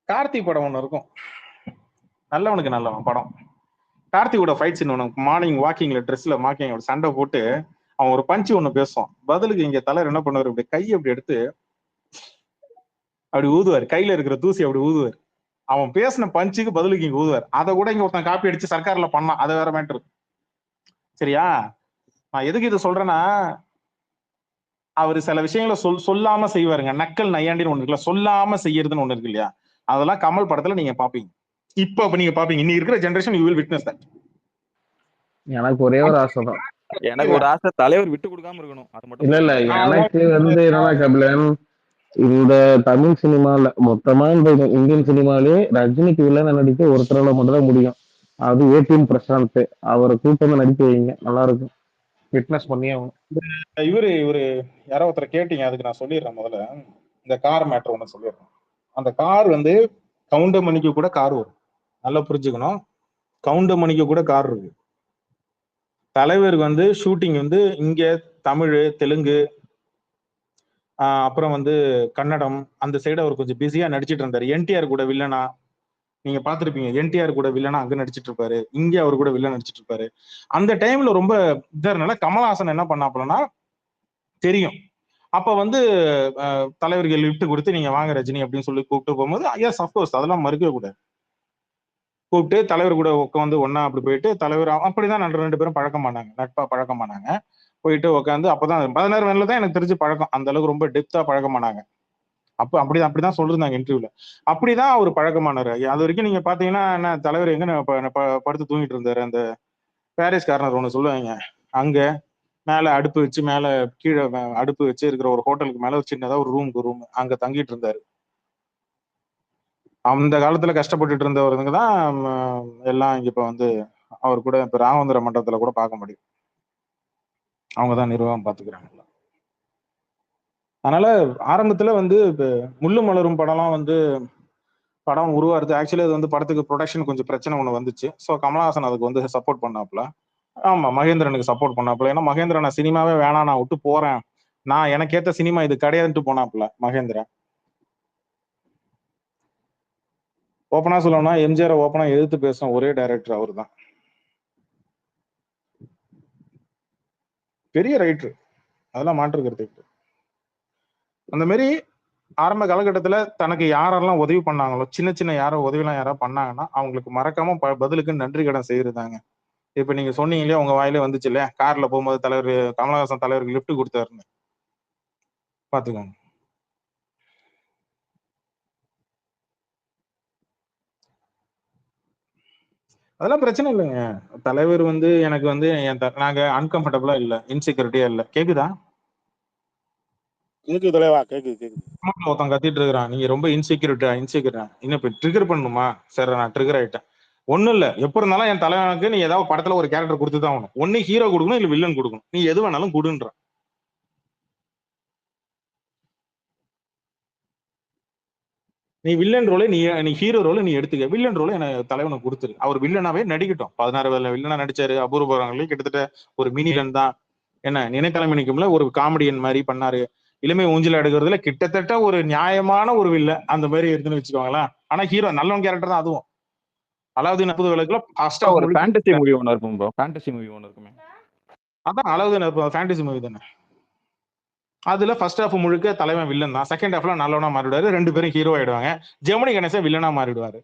கார்த்திக் படம் ஒண்ணு இருக்கும், நல்லவனுக்கு நல்லவன் படம். கார்த்திகோட ஃபைட் சீன் ஒன்று, மார்னிங் வாக்கிங்ல ட்ரெஸ்ல மாக்கிங் சண்டை போட்டு அவன் ஒரு பஞ்சு ஒண்ணு பேசுவான். பதிலுக்கு இங்க தலைவர் என்ன பண்ணுவாரு, இப்படி கையை அப்படி எடுத்து அப்படி ஊதுவார், கையில இருக்கிற தூசி அப்படி ஊதுவார். அவன் பேசின பஞ்சுக்கு பதிலுக்கு இங்க ஊதுவார். அதை கூட இங்க ஒருத்தன் காப்பி அடிச்சு சர்க்கார்ல பண்ணான், அதை வேற மேட்டர். சரியா? நான் எதுக்கு இதை சொல்றேன்னா, அவரு சில விஷயங்களை சொல்லாம செய்வாருங்க. நக்கல் நையாண்டின்னு ஒண்ணு இருக்குல்ல, சொல்லாம செய்யறதுன்னு ஒண்ணு இருக்கு இல்லையா, அதெல்லாம் கமல் படத்துல நீங்க பாப்பீங்க. இப்ப நீங்க பாப்பீங்க, இன்னைக்கு இருக்கிற generation you will witness that. எனக்கு ஒரே ஒரு ஆசை தான், எனக்கு ஒரு ஆசை, தலைவர் விட்டு கொடுக்காம இருக்கணும், அது மட்டும். இல்ல இல்ல எனக்கு என்னன்னா கபிலன், இந்த தமிழ் சினிமால மொத்தமா இந்த இந்தியன் சினிமாலே ரஜினிக்கு வில்லன் நடிக்க ஒருத்தரால மட்டும் தான் முடியும், அது ஏடிஎம் பிரசாந்த். அவரை கூட்டம் நடிக்க வைங்க, நல்லா இருக்கும், ஃபிட்னஸ் பண்ணி ஆகணும். இவரு யாரோ ஒருத்தர் கேட்டீங்க, அதுக்கு நான் சொல்லிடுறேன். முதல்ல இந்த கார் மேட்டர் ஒண்ணு சொல்லிடுறேன். அந்த கார் கவுண்டமணிக்கு கூட கார் வரும், நல்லா புரிஞ்சுக்கணும். கவுண்டமணிக்கு கூட கார் இருக்கு. தலைவருக்கு ஷூட்டிங் இங்க தமிழ், தெலுங்கு, அப்புறம் கன்னடம், அந்த சைடு அவர் கொஞ்சம் பிஸியா நடிச்சிட்டு இருந்தாரு. என்டிஆர் கூட வில்லனா நீங்க பாத்துருப்பீங்க, என்டிஆர் கூட வில்லனா அங்க நடிச்சிட்டு இருப்பாரு, இங்க அவர் கூட வில்லன் நடிச்சிட்டு இருப்பாரு. அந்த டைம்ல ரொம்ப இதனால கமல்ஹாசன் என்ன பண்ணாப்புலன்னா தெரியும். அப்ப தலைவர்கள் லிஃப்ட் கொடுத்து நீங்க வாங்க ரஜினி அப்படின்னு சொல்லி கூப்பிட்டு போகும்போது, எஸ் அஃப்கோர்ஸ் அதெல்லாம் மறுக்கவே கூடாது. கூப்பிட்டு தலைவர் கூட உட்காந்து ஒன்னா அப்படி போயிட்டு, தலைவர் அப்படிதான் ரெண்டு பேரும் பழக்கமானாங்க, நட்பா பழக்கமானாங்க. போயிட்டு உட்காந்து அப்பதான் 16 வயதுல தான் எனக்கு தெரிஞ்சு பழக்கம், அந்த அளவுக்கு ரொம்ப டெப்தா பழக்கமானாங்க. அப்படிதான் சொல்லிருந்தாங்க இன்டர்வியூல. அப்படிதான் அவர் பழக்கமானாரு. அது வரைக்கும் நீங்க பாத்தீங்கன்னா என்ன, தலைவர் எங்க படுத்து தூங்கிட்டு இருந்தாரு, அந்த பாரிஸ் கார்னர் ஒண்ணு சொல்லுவாங்க, அங்க மேல அடுப்பு வச்சு, மேல கீழே அடுப்பு வச்சு இருக்கிற ஒரு ஹோட்டலுக்கு மேல ஒரு சின்னதா ஒரு ரூம் அங்க தங்கிட்டு இருந்தாரு. அந்த காலத்துல கஷ்டப்பட்டுட்டு இருந்தவருங்க தான் எல்லாம் இங்க இப்ப அவர் கூட இப்ப ராமந்திர மண்டபத்துல கூட பார்க்க முடியும், அவங்கதான் நிர்வாகம் பாத்துக்கிறாங்க. அதனால ஆரம்பத்துல இப்ப முள்ளு மலரும் படம்லாம் படம் உருவாருது. ஆக்சுவலி அது படத்துக்கு ப்ரொடக்ஷன் கொஞ்சம் பிரச்சனை ஒண்ணு வந்துச்சு. ஸோ கமலஹாசன் அதுக்கு சப்போர்ட் பண்ணாப்புல. ஆமா, மகேந்திரனுக்கு சப்போர்ட் பண்ணாப்புல. ஏன்னா மகேந்திரன் நான் சினிமாவே வேணாம், நான் விட்டு போறேன், நான் எனக்கு ஏத்த சினிமா இது கிடையாதுன்ட்டு போனாப்புல மகேந்திரன். ஓப்பனா சொல்லணும்னா எம்ஜிஆர் ஓப்பனா எதிர்த்து பேசும் ஒரே டைரக்டர் அவரு தான், பெரிய ரைட்டர், அதெல்லாம் மாற்றுக்கிறது. அந்த மாதிரி ஆரம்ப காலகட்டத்துல தனக்கு யாரெல்லாம் உதவி பண்ணாங்களோ, சின்ன சின்ன உதவிலாம் யாரோ பண்ணாங்கன்னா அவங்களுக்கு மறக்காம பதிலுக்கு நன்றி கடன் செய்யறதாங்க. இப்ப நீங்க சொன்னீங்க இல்லையா, உங்க வாயிலே வந்துச்சு இல்லையா, கார்ல போகும்போது தலைவர் கமலஹாசன் தலைவருக்கு லிஃப்ட் கொடுத்தாருன்னு, பாத்துக்கோங்க. அதெல்லாம் பிரச்சனை இல்லைங்க. தலைவர் எனக்கு நாங்க அன்கம்ஃபர்டபுளா இல்ல, இன்செக்யூரிட்டியா இல்ல. கேக்குதா? கேக்குது தலைவா, கேக்குது. ஒருத்தன் கத்திட்டு இருக்கிறான், நீங்க ரொம்ப இன்செக்யூரிட்டா இன்னும் இப்ப ட்ரிகர் பண்ணணுமா? சரி, நான் ட்ரிகர் ஆயிட்டேன். ஒண்ணும் இல்ல, எப்ப இருந்தாலும் என் தலைவனுக்கு நீ ஏதாவது படத்துல ஒரு கேரக்டர் கொடுத்துதான் ஆகணும். ஒண்ணு ஹீரோ கொடுக்கணும், இல்ல வில்லன் கொடுக்கணும், நீ எது வேணாலும் கொடுன்ற. நீ வில்லன் ரோல நீ ஹீரோ ரோல நீ எடுத்துக்க, வில்லன் ரோல எனக்கு தலைவனை கொடுத்துரு, அவர் வில்லனாவே நடிக்கட்டும். 16 வில்லனா நடிச்சாரு, அபூர்வங்களே கிட்டத்தட்ட ஒரு மினி வில்லன் தான். என்ன நினைத்தலைமை நிக்கும்ல, ஒரு காமெடியன் மாதிரி பண்ணாரு. இளமை ஊஞ்சல் எடுக்கிறதுல கிட்டத்தட்ட ஒரு நியாயமான ஒரு வில்ல அந்த மாதிரி இருக்குன்னு வச்சுக்கோங்களேன். ஆனா ஹீரோ நல்லவன் கேரக்டர் தான் அதுவும். அலாவுதீன் 40 விளக்குல ஒரு ஃபேண்டசி மூவி ஒன்னு இருக்கும் ப்ரோ, ஃபேண்டசி மூவி ஒன்னு இருக்குமே, அதான் அலாவுதீன் ஃபேண்டசி மூவி தானே. அதுல ஃபர்ஸ்ட் ஹாஃப் முழுக்க தலைவன் வில்லன் தான், செகண்ட் ஹாஃப்ல நல்லவனா மாறிடுவாரு, ரெண்டு பேரும் ஹீரோ ஆயிடுவாங்க. ஜெமினி கணேசன் வில்லனா மாறிடுவாரு.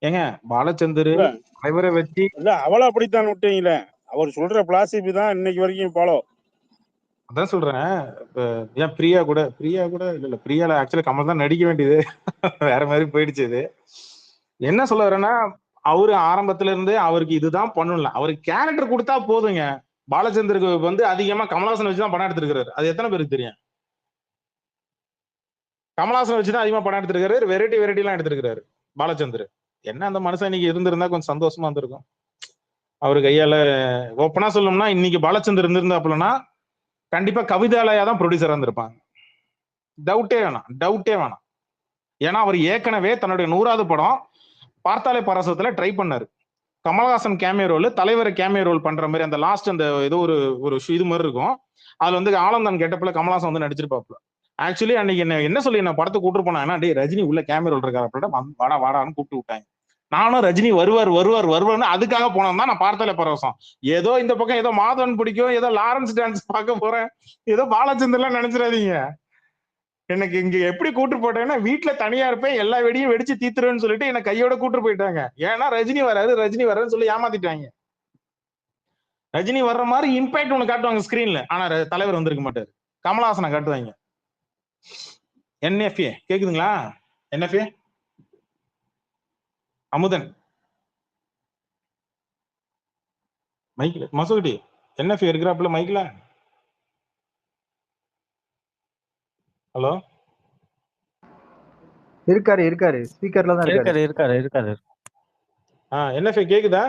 ஏங்க பாலச்சந்தர் தலைவரை வச்சு இல்ல, அவளை அப்படித்தான் விட்டீங்களே, அவர் சொல்ற பிளாசிபி தான் இன்னைக்கு வரைக்கும் ஃபாலோ. அதான் சொல்றேன். ஏன் பிரியா கூட இல்ல பிரியால ஆக்சுவலி கமல் தான் நடிக்க வேண்டியது, வேற மாதிரி போயிடுச்சு. இது என்ன சொல்ல வரேன்னா, அவரு ஆரம்பத்துல இருந்து அவருக்கு இதுதான் பண்ணல, அவருக்கு கேரக்டர் கொடுத்தா போதுங்க. பாலச்சந்தருக்கு அதிகமா கமலஹாசன் வச்சுதான் படம் எடுத்திருக்காரு. அது எத்தனை பேருக்கு தெரியும்? கமலஹாசன் வச்சுதான் அதிகமா படம் எடுத்திருக்காரு, வெரைட்டி எல்லாம் எடுத்திருக்காரு பாலச்சந்தர். என்ன அந்த மனுஷன் இன்னைக்கு இருந்திருந்தா கொஞ்சம் சந்தோஷமா இருந்திருக்கும். அவரு கையால ஓப்பனா சொல்லணும்னா, இன்னைக்கு பாலச்சந்தர் இருந்திருந்தாப்புலன்னா கண்டிப்பா கவிதாலயா தான் ப்ரொடியூசரா இருந்திருப்பாங்க. டவுட்டே வேணாம். ஏன்னா அவர் ஏற்கனவே தன்னுடைய 100வது படம் பார்த்தாலே பரசத்துல ட்ரை பண்ணாரு. கமலஹாசன் கேமியோ ரோல், தலைவர் கேமியோ ரோல் பண்ற மாதிரி அந்த லாஸ்ட் அந்த ஏதோ ஒரு இது மாதிரி இருக்கும். அதுல வந்து ஆனந்தன் கெட்டப்ல கமலஹாசன் வந்து நடிச்சிருப்பாப்ல. ஆக்சுவலி அன்னைக்கு என்ன சொல்லி என்ன படத்துக்கு கூட்டு போனாங்கன்னா, டேய் ரஜினி உள்ள கேமியோ ரோல் இருக்காரு, வாடா வாடான்னு கூப்பிட்டு விட்டாங்க. நானும் ரஜினி வருவார்னு அதுக்காக போனோம் தான். நான் பார்த்தாலே பரவசம். ஏதோ இந்த பக்கம் ஏதோ மாதவன் பிடிக்கும், ஏதோ லாரன்ஸ் டான்ஸ் பார்க்க போறேன், ஏதோ பாலச்சந்தர்லாம் நினைச்சிடாதீங்க. எனக்கு இங்க எப்படி கூட்டு போட்டேன்னா, வீட்டுல தனியா இருப்பேன், எல்லா வெடியும் வெடிச்சு தீத்துருவேன்னு சொல்லிட்டு என்ன கையோட கூட்டு போயிட்டாங்க. ஏன்னா ரஜினி வராருன்னு சொல்லி ஏமாத்திட்டாங்க. ரஜினி வர்ற மாதிரி இம்பாக்ட் ஒண்ணு காட்டுவாங்க ஸ்கிரீன்ல, ஆனா தலைவர் வந்திருக்க மாட்டாரு. கமலஹாசனை காட்டுவாங்க. என்எஃப்ஏ கேக்குதுங்களா? என்எஃப்ஏ அமுதன் மைக்ல மசூடி என்எஃப்ஏ இருக்கிறாப்புல மைக்ல. ஹலோ, இருக்காரு ஸ்பீக்கர்ல தான் இருக்காரு. என்எஃப்ஏ கேக்குதா?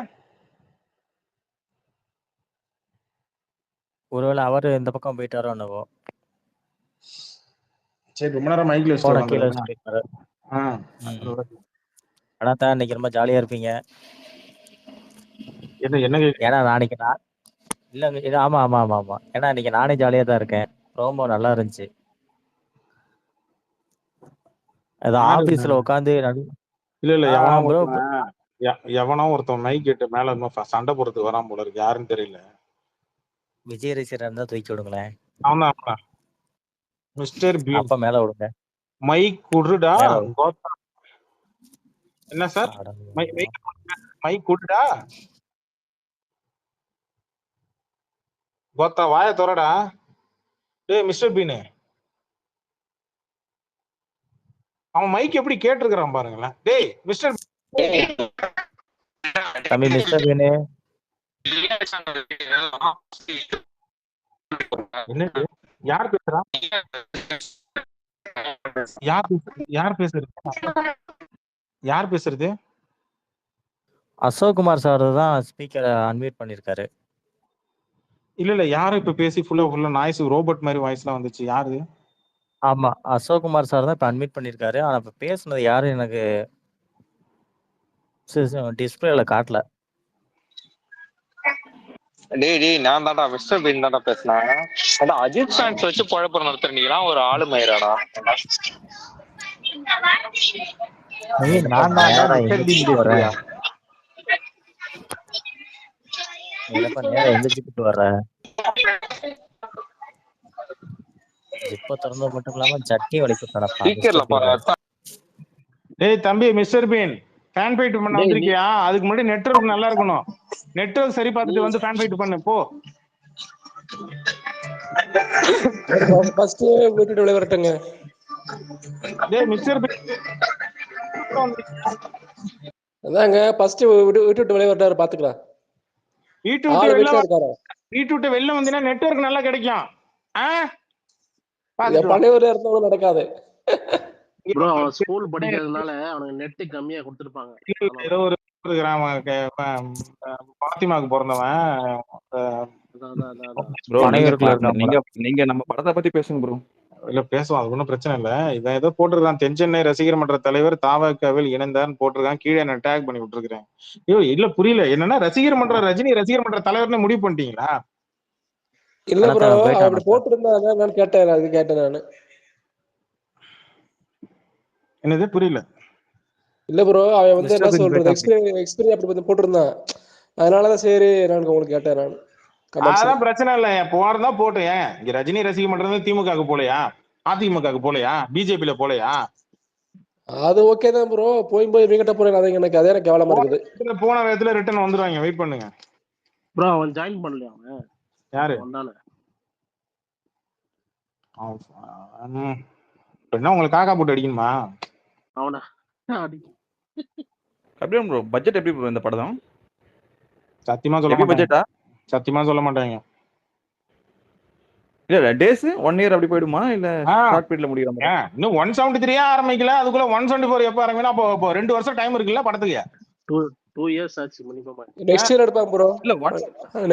ஒருவேளை அவரு இந்த பக்கம் போயிட்டாரோ என்னவோ. சரி, ரொம்ப நேரம் மைக்ல போன வச்சுட்டு கீழே வராங்க. சொல்லிருக்காரு. ஆனா தான் இன்னைக்கு ரொம்ப ஜாலியா இருப்பீங்க. என்ன ஏன்னா நாளைக்கு இல்ல ஆமா. ஏன்னா இன்னைக்கு நானே ஜாலியா தான் இருக்கேன். ரொம்ப நல்லா இருந்துச்சு. அது ஆபீஸ்ல உட்காந்து இல்ல ப்ரோ எவனோ ஒருத்தன் மைக் கேட்டு மேல சண்டை போறதுக்கு வராம போல இருக்கு, யாருன்னு தெரியல. விஜய் ரசிகரா இருந்தா தூக்கி விடுங்களேன். ஆமா மிஸ்டர் பீம் அப்ப மேல விடுங்க. மைக் குடுடா. என்ன சார் மைக் குடுடா. கோத்தா வாய தோறடா. டேய் மிஸ்டர் பீனு, அவன் மைக் எப்படி கேட்டிருக்கிறான் பாருங்களேன். டேய் மிஸ்டர் தம்பி மிஸ்டர் பீனு, என்ன யார் பேசுறா? யார் பேசுறது? அசோக் குமார் சார் தான் ஸ்பீக்கரை அன்மியூட் பண்ணிருக்காரு. இல்ல யாரும் இப்ப பேசி ஃபுல்லா நாய்ஸ் ரோபோட் மாதிரி வாய்ஸ்லாம் வந்துச்சு. யாரு? ஆமா, அசோக் குமார் சார் தான் இப்ப அட்மிட் பண்ணிருக்காரு. ஆனா இப்ப பேசுனது யாரும் எனக்கு டிஸ்பிளேல காட்டல. டேய் நான் தான்டா மிஸ்டர் பீன் தான்டா பேசினேன். அதான் அஜித் ஃபேன்ஸ் வச்சு குழப்ப நடத்துறீங்களா? ஒரு ஆளு மயிராடா. நான் தான் எந்திரிச்சுட்டு வர்றேன். இப்ப திறந்தது மட்டும் இல்லாம சட்னி வலிக்கு. டேய் தம்பி மிஸ்டர் பீன், ஃபேன் ஃபைட் பண்ண வந்திருக்கியா? அதுக்கு முன்னாடி நெட்வொர்க் நல்லா இருக்கணும். நெட்வொர்க் சரி பார்த்துட்டு வந்து ஃபேன் ஃபைட் பண்ணு போ. ஃபர்ஸ்ட் விட்டுட்டு வெளிய வரட்டுங்க. டேய் மிஸ்டர் பீன், அதாங்க ஃபர்ஸ்ட் விட்டுட்டு வெளிய வரட்டாரு பாத்துக்கலாம். வீட்டு விட்டு வெளில வந்தீனா நெட்வொர்க் நல்லா கிடைக்கும். பழைய இருந்தாலும் நடக்காது. ப்ரோ அவன் ஸ்கூல் படிக்கிறதுனால அவனுக்கு நெட் கம்மியா கொடுத்திருப்பாங்க. ஏதோ ஒரு பாத்திமாக்கு பிறந்தவன். நீங்க நம்ம படத்தை பத்தி பேசுங்க ப்ரோ. இல்ல பேசுவோம், அது ஒன்றும் பிரச்சனை இல்லை. இதை ஏதோ போட்டிருக்கான், தென்சென்னை ரசிகர் மன்ற தலைவர் தாவகவில் இணைந்தார்னு போட்டிருக்கான். கீழே நான் டேக் பண்ணி விட்டுருக்கிறேன். ஐயோ இல்ல புரியல, என்னன்னா ரசிகர் மன்ற ரஜினி ரசிகர் மன்ற தலைவர்னு முடிவு பண்ணிட்டீங்களா? இல்ல ப்ரோ, அப்படி போட்டிருந்தாங்க நான் கேட்டேன். அது கேட்டேன் நானு. என்னது புரியல? இல்ல ப்ரோ, அவன் வந்து என்ன சொல்றது எக்ஸ்பீரியன்ஸ் அப்படி போட்டிருந்தான். அதனாலதான் சரி நான் உங்களுக்கு கேட்டேன் நான். அதான் பிரச்சனை இல்ல, போறதா போட்டு. ஏன் இங்க ரஜினி ரசிக மன்றம் திமுகவுக்கு போலையா, அதிமுகவுக்கு போலையா, பிஜேபியில போலையா? அது ஓகே தான் ப்ரோ. போய் வீங்கிட்ட போறேன். அது எனக்கு அதே எனக்கு கேவலமா இருக்குது. போன விதத்துல ரிட்டர்ன் வந்துருவாங்க, வெயிட் பண்ணுங்க. ப்ரோ அவன் ஜாயின் பண்ணலையா? அவன் யாரு? என்ன உங்களுக்கு காக்கா போட்டு அடிக்கணுமா அவனா? அப்படியே ப்ரோ பட்ஜெட் எப்படி ப்ரோ இந்த படம்? சத்தியமா சொல்ல மாட்டேன். சத்தியமா சொல்ல மாட்டாங்க. இல்ல டேஸ் 1 இயர் அப்படி போய்டுமா இல்ல ஷார்ட் பீரியட்ல முடியறமா? இன்னும் 173 ஆரம்பிக்கல, அதுக்குள்ள 174 எப்ப ஆரம்பினா? அப்போ 2 வருஷம் டைம் இருக்குல்ல படத்துக்கு. 2 இயர்ஸ் ஆச்சு மினிமம். நெக்ஸ்ட் இயர் எடுப்பாங்க ப்ரோ. இல்ல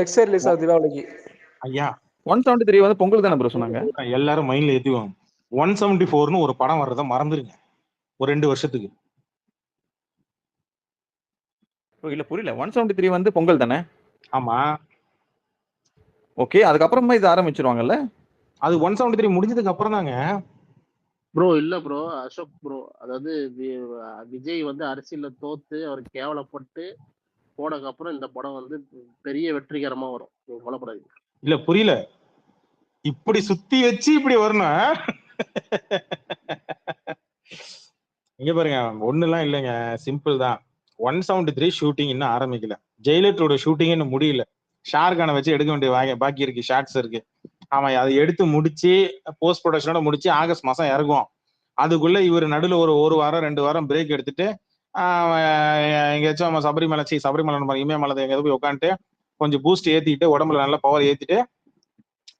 நெக்ஸ்ட் இயர் ரிலீஸ் ஆகுது தீபாவளிக்கு. ஐயா 173 வந்து பொங்கல் தானே ப்ரோ சொன்னாங்க. எல்லாரும் மைண்ட்ல ஏத்திவாங்க. 174ன்னு ஒரு படம் வர்றத மறந்துருங்க ஒரு 2 வருஷத்துக்கு. இல்ல புரியல. 173 வந்து பொங்கல் தானே? ஆமா, ஓகே. அதுக்கப்புறமா இது ஆரம்பிச்சிருவாங்கல்ல? அது 173 முடிஞ்சதுக்கு அப்புறம் தாங்க. ப்ரோ இல்ல ப்ரோ அசோக் ப்ரோ, அதாவது விஜய் வந்து அரசியல்ல தோத்து அவர் கேவலப்பட்டு போனதுக்கு அப்புறம் இந்த படம் வந்து பெரிய வெற்றிகரமா வரும், நீங்க கவலைப்படாதீங்க. இல்ல புரியல, இப்படி சுத்தி வச்சு இப்படி வரணும். இங்க பாருங்க, ஒண்ணுலாம் இல்லைங்க, சிம்பிள் தான். 173 ஷூட்டிங் இன்னும் ஆரம்பிக்கல. ஜெயிலர் 2 ஷூட்டிங் இன்னும் முடியல. ஷாருக்கானை வச்சு எடுக்க வேண்டிய பாக்கி இருக்கு, ஷார்ட்ஸ் இருக்கு. ஆமா, அதை எடுத்து முடிச்சு போஸ்ட் ப்ரொடக்ஷனோட முடிச்சு ஆகஸ்ட் மாசம் இறங்குவோம். அதுக்குள்ள இவர் நடுவில் ஒரு வாரம் 2 வாரம் பிரேக் எடுத்துட்டு எங்கேயாச்சும் நம்ம சபரிமலை இமயமலை எங்கேயாவது போய் உட்காந்துட்டு கொஞ்சம் பூஸ்ட் ஏத்திட்டு உடம்புல நல்லா பவர் ஏத்திட்டு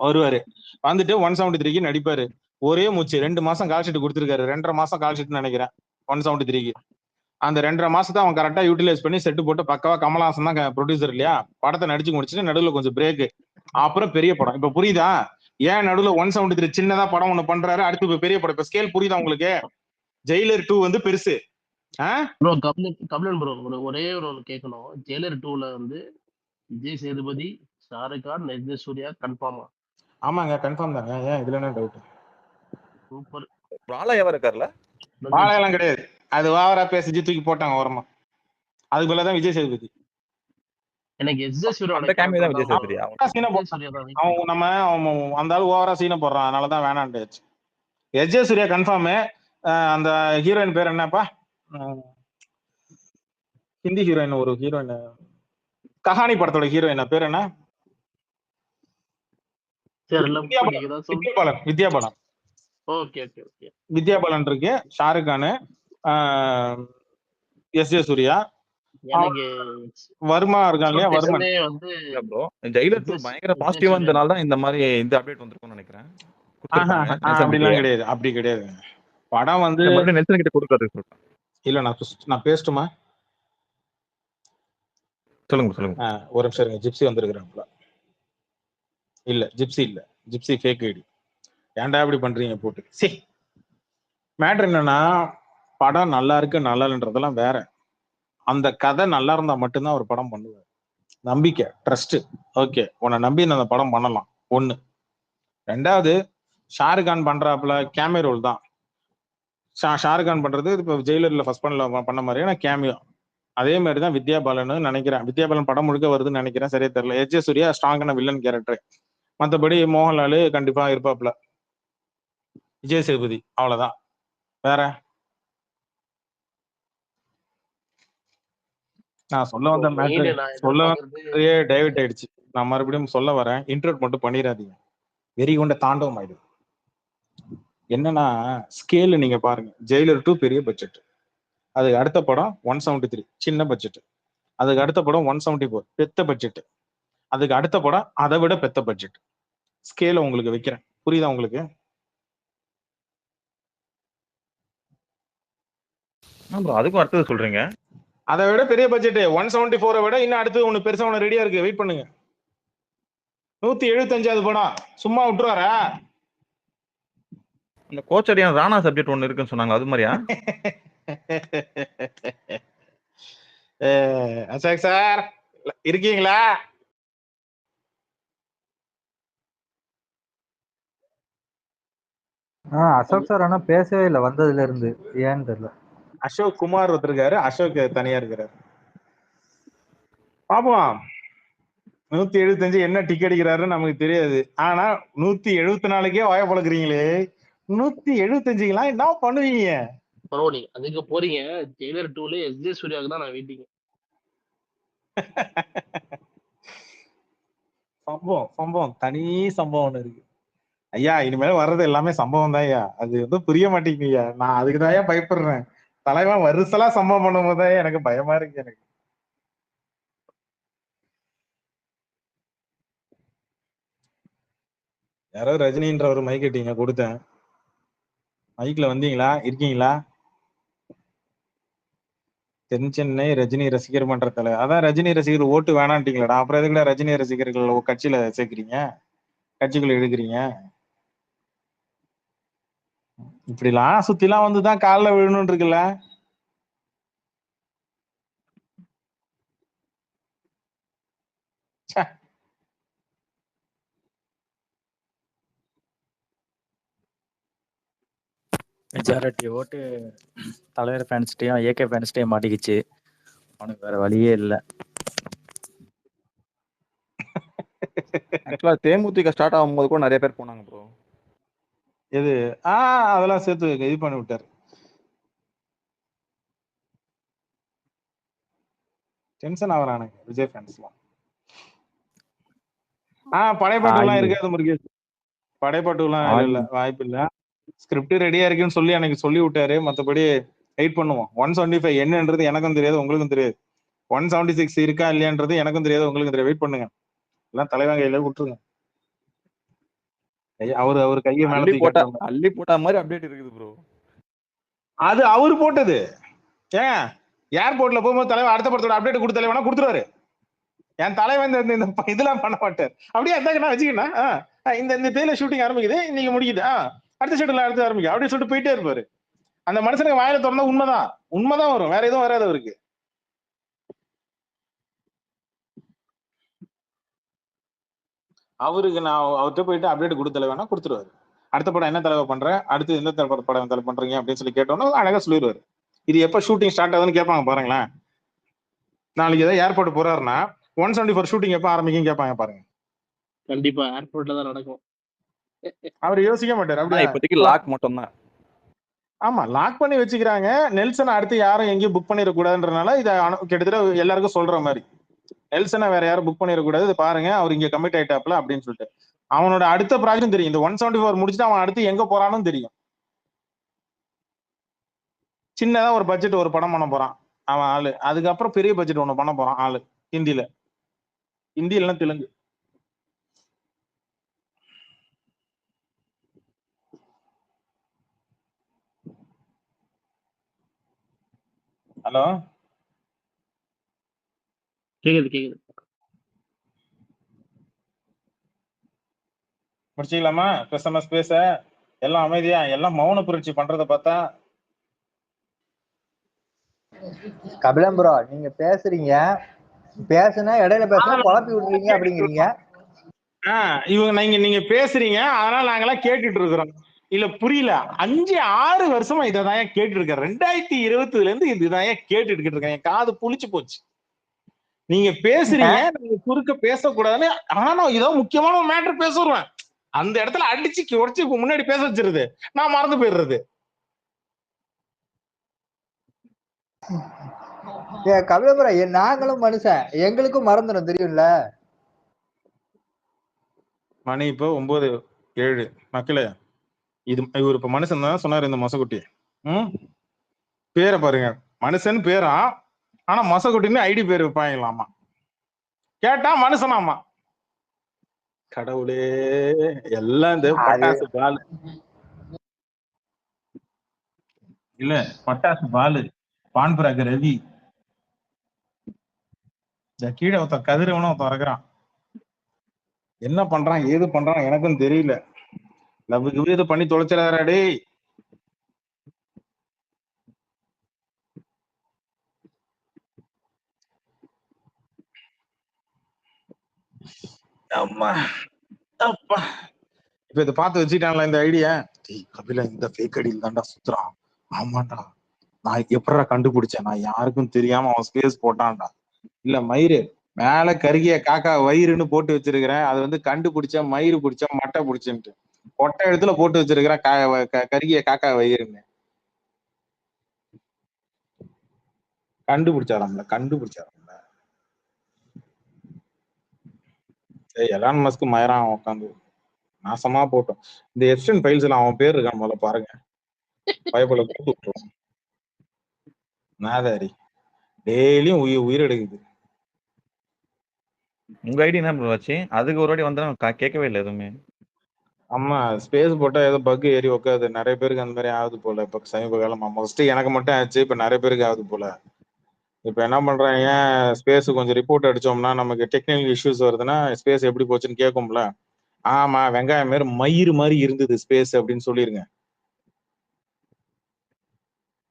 வருவாரு. வந்துட்டு 173க்கு நடிப்பாரு. ஒரே மூச்சு 2 மாசம் கால்ஷீட் கொடுத்துருக்காரு, 2.5 மாசம் கால்ஷீட் நினைக்கிறேன் 173க்கு. அந்த 2.5 மாசத்தை அவன் கரெக்டா யூட்டிலைஸ் பண்ணி செட்டு போட்டு பக்கவா, கமலஹாசன் தான் ப்ரொடியூசர் இல்லையா, படத்தை நடிச்சு முடிச்சுட்டு நடுவில் கொஞ்சம் பிரேக், அப்புறம் பெரிய படம். இப்ப புரியுதா ஏன் நடுவில் 173 சின்னதா படம் ஒண்ணு பண்றாரு, அடுத்து இப்ப பெரிய படம். இப்ப ஸ்கேல் புரியுதா உங்களுக்கு? ஜெயிலர் 2 வந்து பெருசு. ப்ரோ கபிலன் ப்ரோ, ஒரே ஒரு கேட்கணும். ஜெயிலர் 2ல வந்து விஜய் சேதுபதி, ஷாருக்கான், நெஜ்ஜ சூர்யா கன்ஃபார்மா? ஆமாங்க, கன்ஃபார்ம் தாங்க. ஏன் இதுல என்ன டவுட்? சூப்பர். பாலாயாவா இருக்கார்ல? பாலையெல்லாம் கிடையாது, அது வாவரா பேசி தூக்கி போட்டாங்க ஓரமா. அதுக்கு பதிலா விஜய் சேதுபதி. எனக்கு எஸ் ஜே சூர்யாவோட அந்த கேமியோ தான் விஜய் கேரக்டர் சேதுபதியா? சீனை போட்டான் அவன் அந்த ஆள் ஓவரா சீனை போடுறான், அதனாலதான் வேணான்ட்டு. S J Suryah confirm. அந்த ஹீரோயின் பேர் என்னப்பா, ஹிந்தி ஹீரோயின், ஒரு ஹீரோயின், கஹானி படத்தோட ஹீரோயின் பேர் என்ன? வித்யா பாலன். வித்யா பாலன் இருக்கு, ஷாருக் கானு, எஸ் ஜே சூர்யா, வர்மா இருக்கான் இல்லையா, வர்மன். ஜெயிலர் 2 பயங்கர பாசிட்டிவா இருந்தனால தான் இந்த மாதிரி இந்த அப்டேட் வந்திருக்கும்னு நினைக்கிறேன். அப்படிலாம் கிடையாது, அப்படி கிடையாது. படம் வந்து நெல்சன் கிட்ட கொடுக்கறது சொல்றேன். இல்ல, நான் பேசட்டுமா? சொல்லுங்க சொல்லுங்க. ஒரு நிமிஷம் இருங்க, ஜிப்சி வந்திருக்கிறாங்களா? இல்ல ஜிப்சி இல்ல, ஜிப்சி ஃபேக் ஐடி. ஏன்டா இப்படி பண்றீங்க போட்டு? சரி, மேட்ரு என்னன்னா, படம் நல்லா இருக்கு நல்லா இல்லைன்றதெல்லாம் வேற. அந்த கதை நல்லா இருந்தா மட்டும்தான் ஒரு படம் பண்ணுவார். நம்பிக்கை, ட்ரஸ்ட். ஓகே, உன்னை நம்பி அந்த படம் பண்ணலாம். ஒண்ணு. ரெண்டாவது, ஷாருக் கான் பண்றாப்புல கேமியோ ரோல் தான். ஷாருக் கான் பண்றது இப்ப ஜெயிலர்ல ஃபர்ஸ்ட் பண்ண மாதிரியான கேமியோ. அதே மாதிரி தான் வித்யா பாலன் நினைக்கிறேன். வித்யா பாலன் படம் முழுக்க வருதுன்னு நினைக்கிறேன், சரியா தெரியல. எஸ் ஜே சூர்யா ஸ்ட்ராங்கான வில்லன் கேரக்டர். மற்றபடி மோகன்லால் கண்டிப்பா இருப்பாப்ல. விஜய் சேதுபதி அவ்வளவுதான். வேற நான் சொல்ல வந்த மேட்ரு டைவர்ட் ஆயிடுச்சு. நான் மறுபடியும் சொல்ல வரேன், இன்டர்வியூ மட்டும் பண்ணிடாதீங்க, வெறி கொண்ட தாண்டவம் ஆயிடுது. என்னன்னா, ஸ்கேல் நீங்க பாருங்க. ஜெயிலர் 2 பெரிய பட்ஜெட், அதுக்கு அடுத்த படம் 173 சின்ன பட்ஜெட், அதுக்கு அடுத்த படம் 174 பெத்த பட்ஜெட், அதுக்கு அடுத்த படம் அதை விட பெத்த பட்ஜெட். ஸ்கேல உங்களுக்கு வைக்கிறேன், புரியுதா உங்களுக்கு? அதுக்கும் அடுத்தது சொல்றீங்க. அதை விட பெரிய பட்ஜெட் 174 விட இன்னும் அடுத்து ஒண்ணு பெருசா ஒண்ணு ரெடியா இருக்கு, வெயிட் பண்ணுங்க. 175வது படம் சும்மா விட்டுருவாரா? அந்த கோச்சடியான ராணா சப்ஜெக்ட் ஒண்ணு இருக்குன்னு சொன்னாங்க, அது மாதிரியா? அசோக் சார் இருக்கீங்களா? அசோக் சார் ஆனா பேசவே இல்லை வந்ததுல இருந்து, ஏன்னு தெரியல. அசோக் குமார் ஒருத்தருக்காரு, அசோக் தனியா இருக்கிறாரு. பாப்போம். 175 என்ன டிக்கெட் அடிக்கிறாருன்னு நமக்கு தெரியாது. ஆனா 174க்கே வாய பழக்கிறீங்களே, 175 என்ன பண்ணுவீங்க? நீங்க அதுக்கு போறீங்க. ஜெயிலர் 2ல எஸ் ஜே சூர்யாவுக்கு தான் நான் வெயிட்டிங். சம்பவம் தனி சம்பவம் ஒண்ணு இருக்கு ஐயா. இனிமேல் வர்றது எல்லாமே சம்பவம் தான் ஐயா. அது வந்து புரிய மாட்டேங்குது. நான் அதுக்குதான் பயப்படுறேன். தலைவன் வருஷலா சம்பவம் பண்ணும் போதே எனக்கு பயமா இருக்கு. எனக்கு யாரோ ரஜினின்ற ஒரு மைக் கட்டிங்க கொடுத்தேன், மைக்ல வந்தீங்களா? இருக்கீங்களா? தென்சென்னை ரஜினி ரசிகர் மன்றத்துல, அதான் ரஜினி ரசிகர் ஓட்டு வேணான்ட்டீங்களா? அப்புறம் எதுக்குல ரஜினி ரசிகர்கள் கட்சியில சேர்க்கிறீங்க, கட்சிக்குள்ள எடுக்கிறீங்க? இப்படிலாம் சுத்திலாம் வந்துதான் காலில் விழணும் இருக்குல்ல. மெஜாரிட்டி ஓட்டு தலைவர் ஃபேன்ஸ்டையும் ஏகே ஃபேன்ஸ்டையும் மாட்டிக்கிச்சு. அவனுக்கு வேற வழியே இல்லை. ஆக்சுவலா தேமுதிக ஸ்டார்ட் ஆகும்போது கூட நிறைய பேர் போனாங்க ப்ரோ. எது அதெல்லாம் சேர்த்து இது பண்ணி விட்டாரு. டென்ஷன் ஆகுறானுங்க விஜய் ஃபேன்ஸ்லாம். படைப்பாட்டுலாம் இருக்காது முருகேஷ். படைப்பாட்டுலாம் இல்ல வாய்ப்பு இல்ல. ஸ்கிரிப்ட் ரெடியா இருக்குன்னு சொல்லி எனக்கு சொல்லி விட்டாரு. மத்தபடி வெயிட் பண்ணுவோம். 175 என்னன்றது எனக்கும் தெரியாது, உங்களுக்கும் தெரியாது. 176 இருக்கா இல்லையான்றது எனக்கும் தெரியாது, உங்களுக்கும் தெரியாது. வெயிட் பண்ணுங்க. எல்லாம் தலைவன் கையில விட்டுருங்க. அவரு கையை மேல அள்ளி தூக்கி போட்ட மாதிரி அப்டேட் இருக்குது ப்ரோ. அது அவரு போட்டது. ஏன் ஏர்போர்ட்ல போகும்போது தலைவர் அடுத்த படத்தோட அப்டேட் கொடுத்த தலைவனா கொடுத்துருவாரு. என் தலைவன் இந்த இதெல்லாம் பண்ண மாட்டார். அப்படியே நான் வச்சுக்கணும். இந்த தேயில ஷூட்டிங் ஆரம்பிக்குது, இன்னைக்கு முடிக்குது, அடுத்த ஷெட்யூல் அடுத்து ஆரம்பிக்கும் அப்படின்னு சொல்லிட்டு போயிட்டே இருப்பாரு. அந்த மனுஷனுக்கு வாயில திறந்தா உண்மைதான் வரும், வேற எதுவும் வராது அவருக்கு. அவருக்கு நான் அவர்கிட்ட போயிட்டு அப்டேட் கொடுத்த தலைவனா கொடுத்துருவாரு. அடுத்த படம் என்ன தலைவர் பண்றேன், அடுத்து எந்த படம் தலை பண்றீங்க அப்படின்னு சொல்லி கேட்டோம்னா அழகா சொல்லிடுவாரு. இது எப்ப ஷூட்டிங் ஸ்டார்ட் ஆகுதுன்னு கேட்பாங்க பாருங்களேன். நாளைக்கு ஏதாவது ஏர்போர்ட் போறாருன்னா 174 ஷூட்டிங் எப்ப ஆரம்பிக்கும் கேட்பாங்க பாருங்க. கண்டிப்பா ஏர்போர்ட்ல தான் நடக்கும். அவர் யோசிக்க மாட்டாரு. அப்படியே இப்போதைக்கு லாக் மட்டும் தான். ஆமா, லாக் பண்ணி வச்சுக்கிறாங்க. நெல்சனை அடுத்து யாரும் எங்கேயும் புக் பண்ணிடக்கூடாதுன்றனால இதை கிட்டத்தட்ட எல்லாருக்கும் சொல்ற மாதிரி, நெல்சனை வேற யாரும் புக் பண்ணிடக்கூடாது, இது பாருங்க அவர் இங்க கமிட் ஆயிட்டாப்ல அப்படின்னு சொல்லிட்டு. அவனோட அடுத்த ப்ராஜெக்டும் தெரியும். இந்த 174 முடிச்சுட்டு அவன் அடுத்து எங்க போறான்னு தெரியும். சின்னதா ஒரு பட்ஜெட் ஒரு படம் பண்ண போறான் அவன் ஆளு. அதுக்கப்புறம் பெரிய பட்ஜெட் ஒண்ணு பண்ண போறான் ஆளு. ஹிந்தி இல்லைன்னா தெலுங்கு. ஹலோ, கேக்குது. முடிச்சுக்கலாமா? பேசாம பேச எல்லாம் அமைதியா, எல்லாம் மௌன புரட்சி பண்றத பார்த்தா. கபிலன் ப்ரோ, நீங்க பேசுறீங்க, பேசுனா இடையில பேசுனா குழப்பி விடுறீங்க அப்படிங்கிறீங்க. இவங்க நீங்க பேசுறீங்க, அதனால நாங்கெல்லாம் கேட்டுட்டு இருக்கிறோம். இல்ல புரியல. 5-6 வருஷமா இதான் கேட்டு இருக்கேன். 2020 இருந்து இதுதான் கேட்டுட்டு இருக்கேன். என் காது புளிச்சு போச்சு. நீங்க பேசுறீங்க, நீங்க குறுக்க பேசக்கூடாதுன்னு. ஆனா இதோ முக்கியமான ஒரு மேட்டர் பேசுறேன், அந்த இடத்துல அடிச்சு உடச்சு முன்னாடி பேச வச்சிருது, நான் மறந்து போயிடுறது. கபிலபுரா, நாங்களும் மனுஷன், எங்களுக்கும் மறந்துடும் தெரியும்ல. மணி இப்போ 9:07. மக்களே, இவர் இப்ப மனுஷன் தான் சொன்னாரு இந்த மொசக்குட்டி. பேரை பாருங்க, மனுஷன் பேரா, ஆனா மொசக்குட்டின்னு ஐடி பேர் வைப்பாங்களாமா. கேட்டா மனுஷனாமா. கடவுளே, எல்லாம் இந்த பட்டாசு பாலு இல்ல, பட்டாசு பாலு, பான்புராக ரவி, இந்த கீழே ஒருத்த கதிரவனும் ஒருத்த இருக்கிறான். என்ன பண்றான் ஏது பண்றான் எனக்கும் தெரியல. லவ்வுக்கு இது பண்ணி தொலைச்சிடாரா டேய். அம்மா அப்பா, இப்ப இதை பார்த்து வச்சுட்டாங்களா இந்த ஐடியா? கபில இந்த ஃபேக் ஐடியில் தான்டா சுத்துறான். ஆமாண்டா, நான் எப்படா கண்டுபிடிச்சேன், நான் யாருக்கும் தெரியாம அவன் ஸ்பேஸ் போட்டான்டா. இல்ல மயிறு மேல கருகிய காக்கா வயிறுன்னு போட்டு வச்சிருக்கிறேன், அது வந்து கண்டுபிடிச்ச மயிறு பிடிச்ச மட்டை பிடிச்சுன்ட்டு கொட்டை இடத்துல போட்டு வச்சிருக்கிறேன் கருகிய காக்கா வயிறுன்னு. கண்டுபிடிச்சாராம்ல. எலான் மஸ்க் மயரான் உட்காந்து நாசமா போட்டோம். இந்த எக்ஸ்டன் ஃபைல்ஸ் எல்லாம் அவன் பேர் இருக்கான் முதல்ல பாருங்க. பயப்பட கூட்டு விட்டுருவோம். நாதாரி டெய்லியும் உயிர் எடுக்குது. உங்க ஐடி என்ன ப்ரோ ஆச்சு? அதுக்கு ஒரு வாட்டி வந்தா கேட்கவே இல்லை எதுவுமே. ஆமா, ஸ்பேஸ் போட்டா ஏதோ பக் ஏறி உட்காது. நிறைய பேருக்கு அந்த மாதிரி ஆகுது போல. இப்ப சமீப காலமா மோஸ்ட்லி எனக்கு மட்டும் ஆச்சு, இப்ப நிறைய பேருக்கு ஆகுது போல. இப்ப என்ன பண்றாங்க, ஸ்பேஸ் கொஞ்சம் ரிப்போர்ட் அடிச்சோம்னா நமக்கு டெக்னிக்கல் இஷ்யூஸ் வருதுன்னா ஸ்பேஸ் எப்படி போச்சுன்னு கேட்கும்ல. ஆமா, வெங்காயம் மாரி மயிறு மாதிரி இருந்தது ஸ்பேஸ் அப்படின்னு சொல்லிருங்க.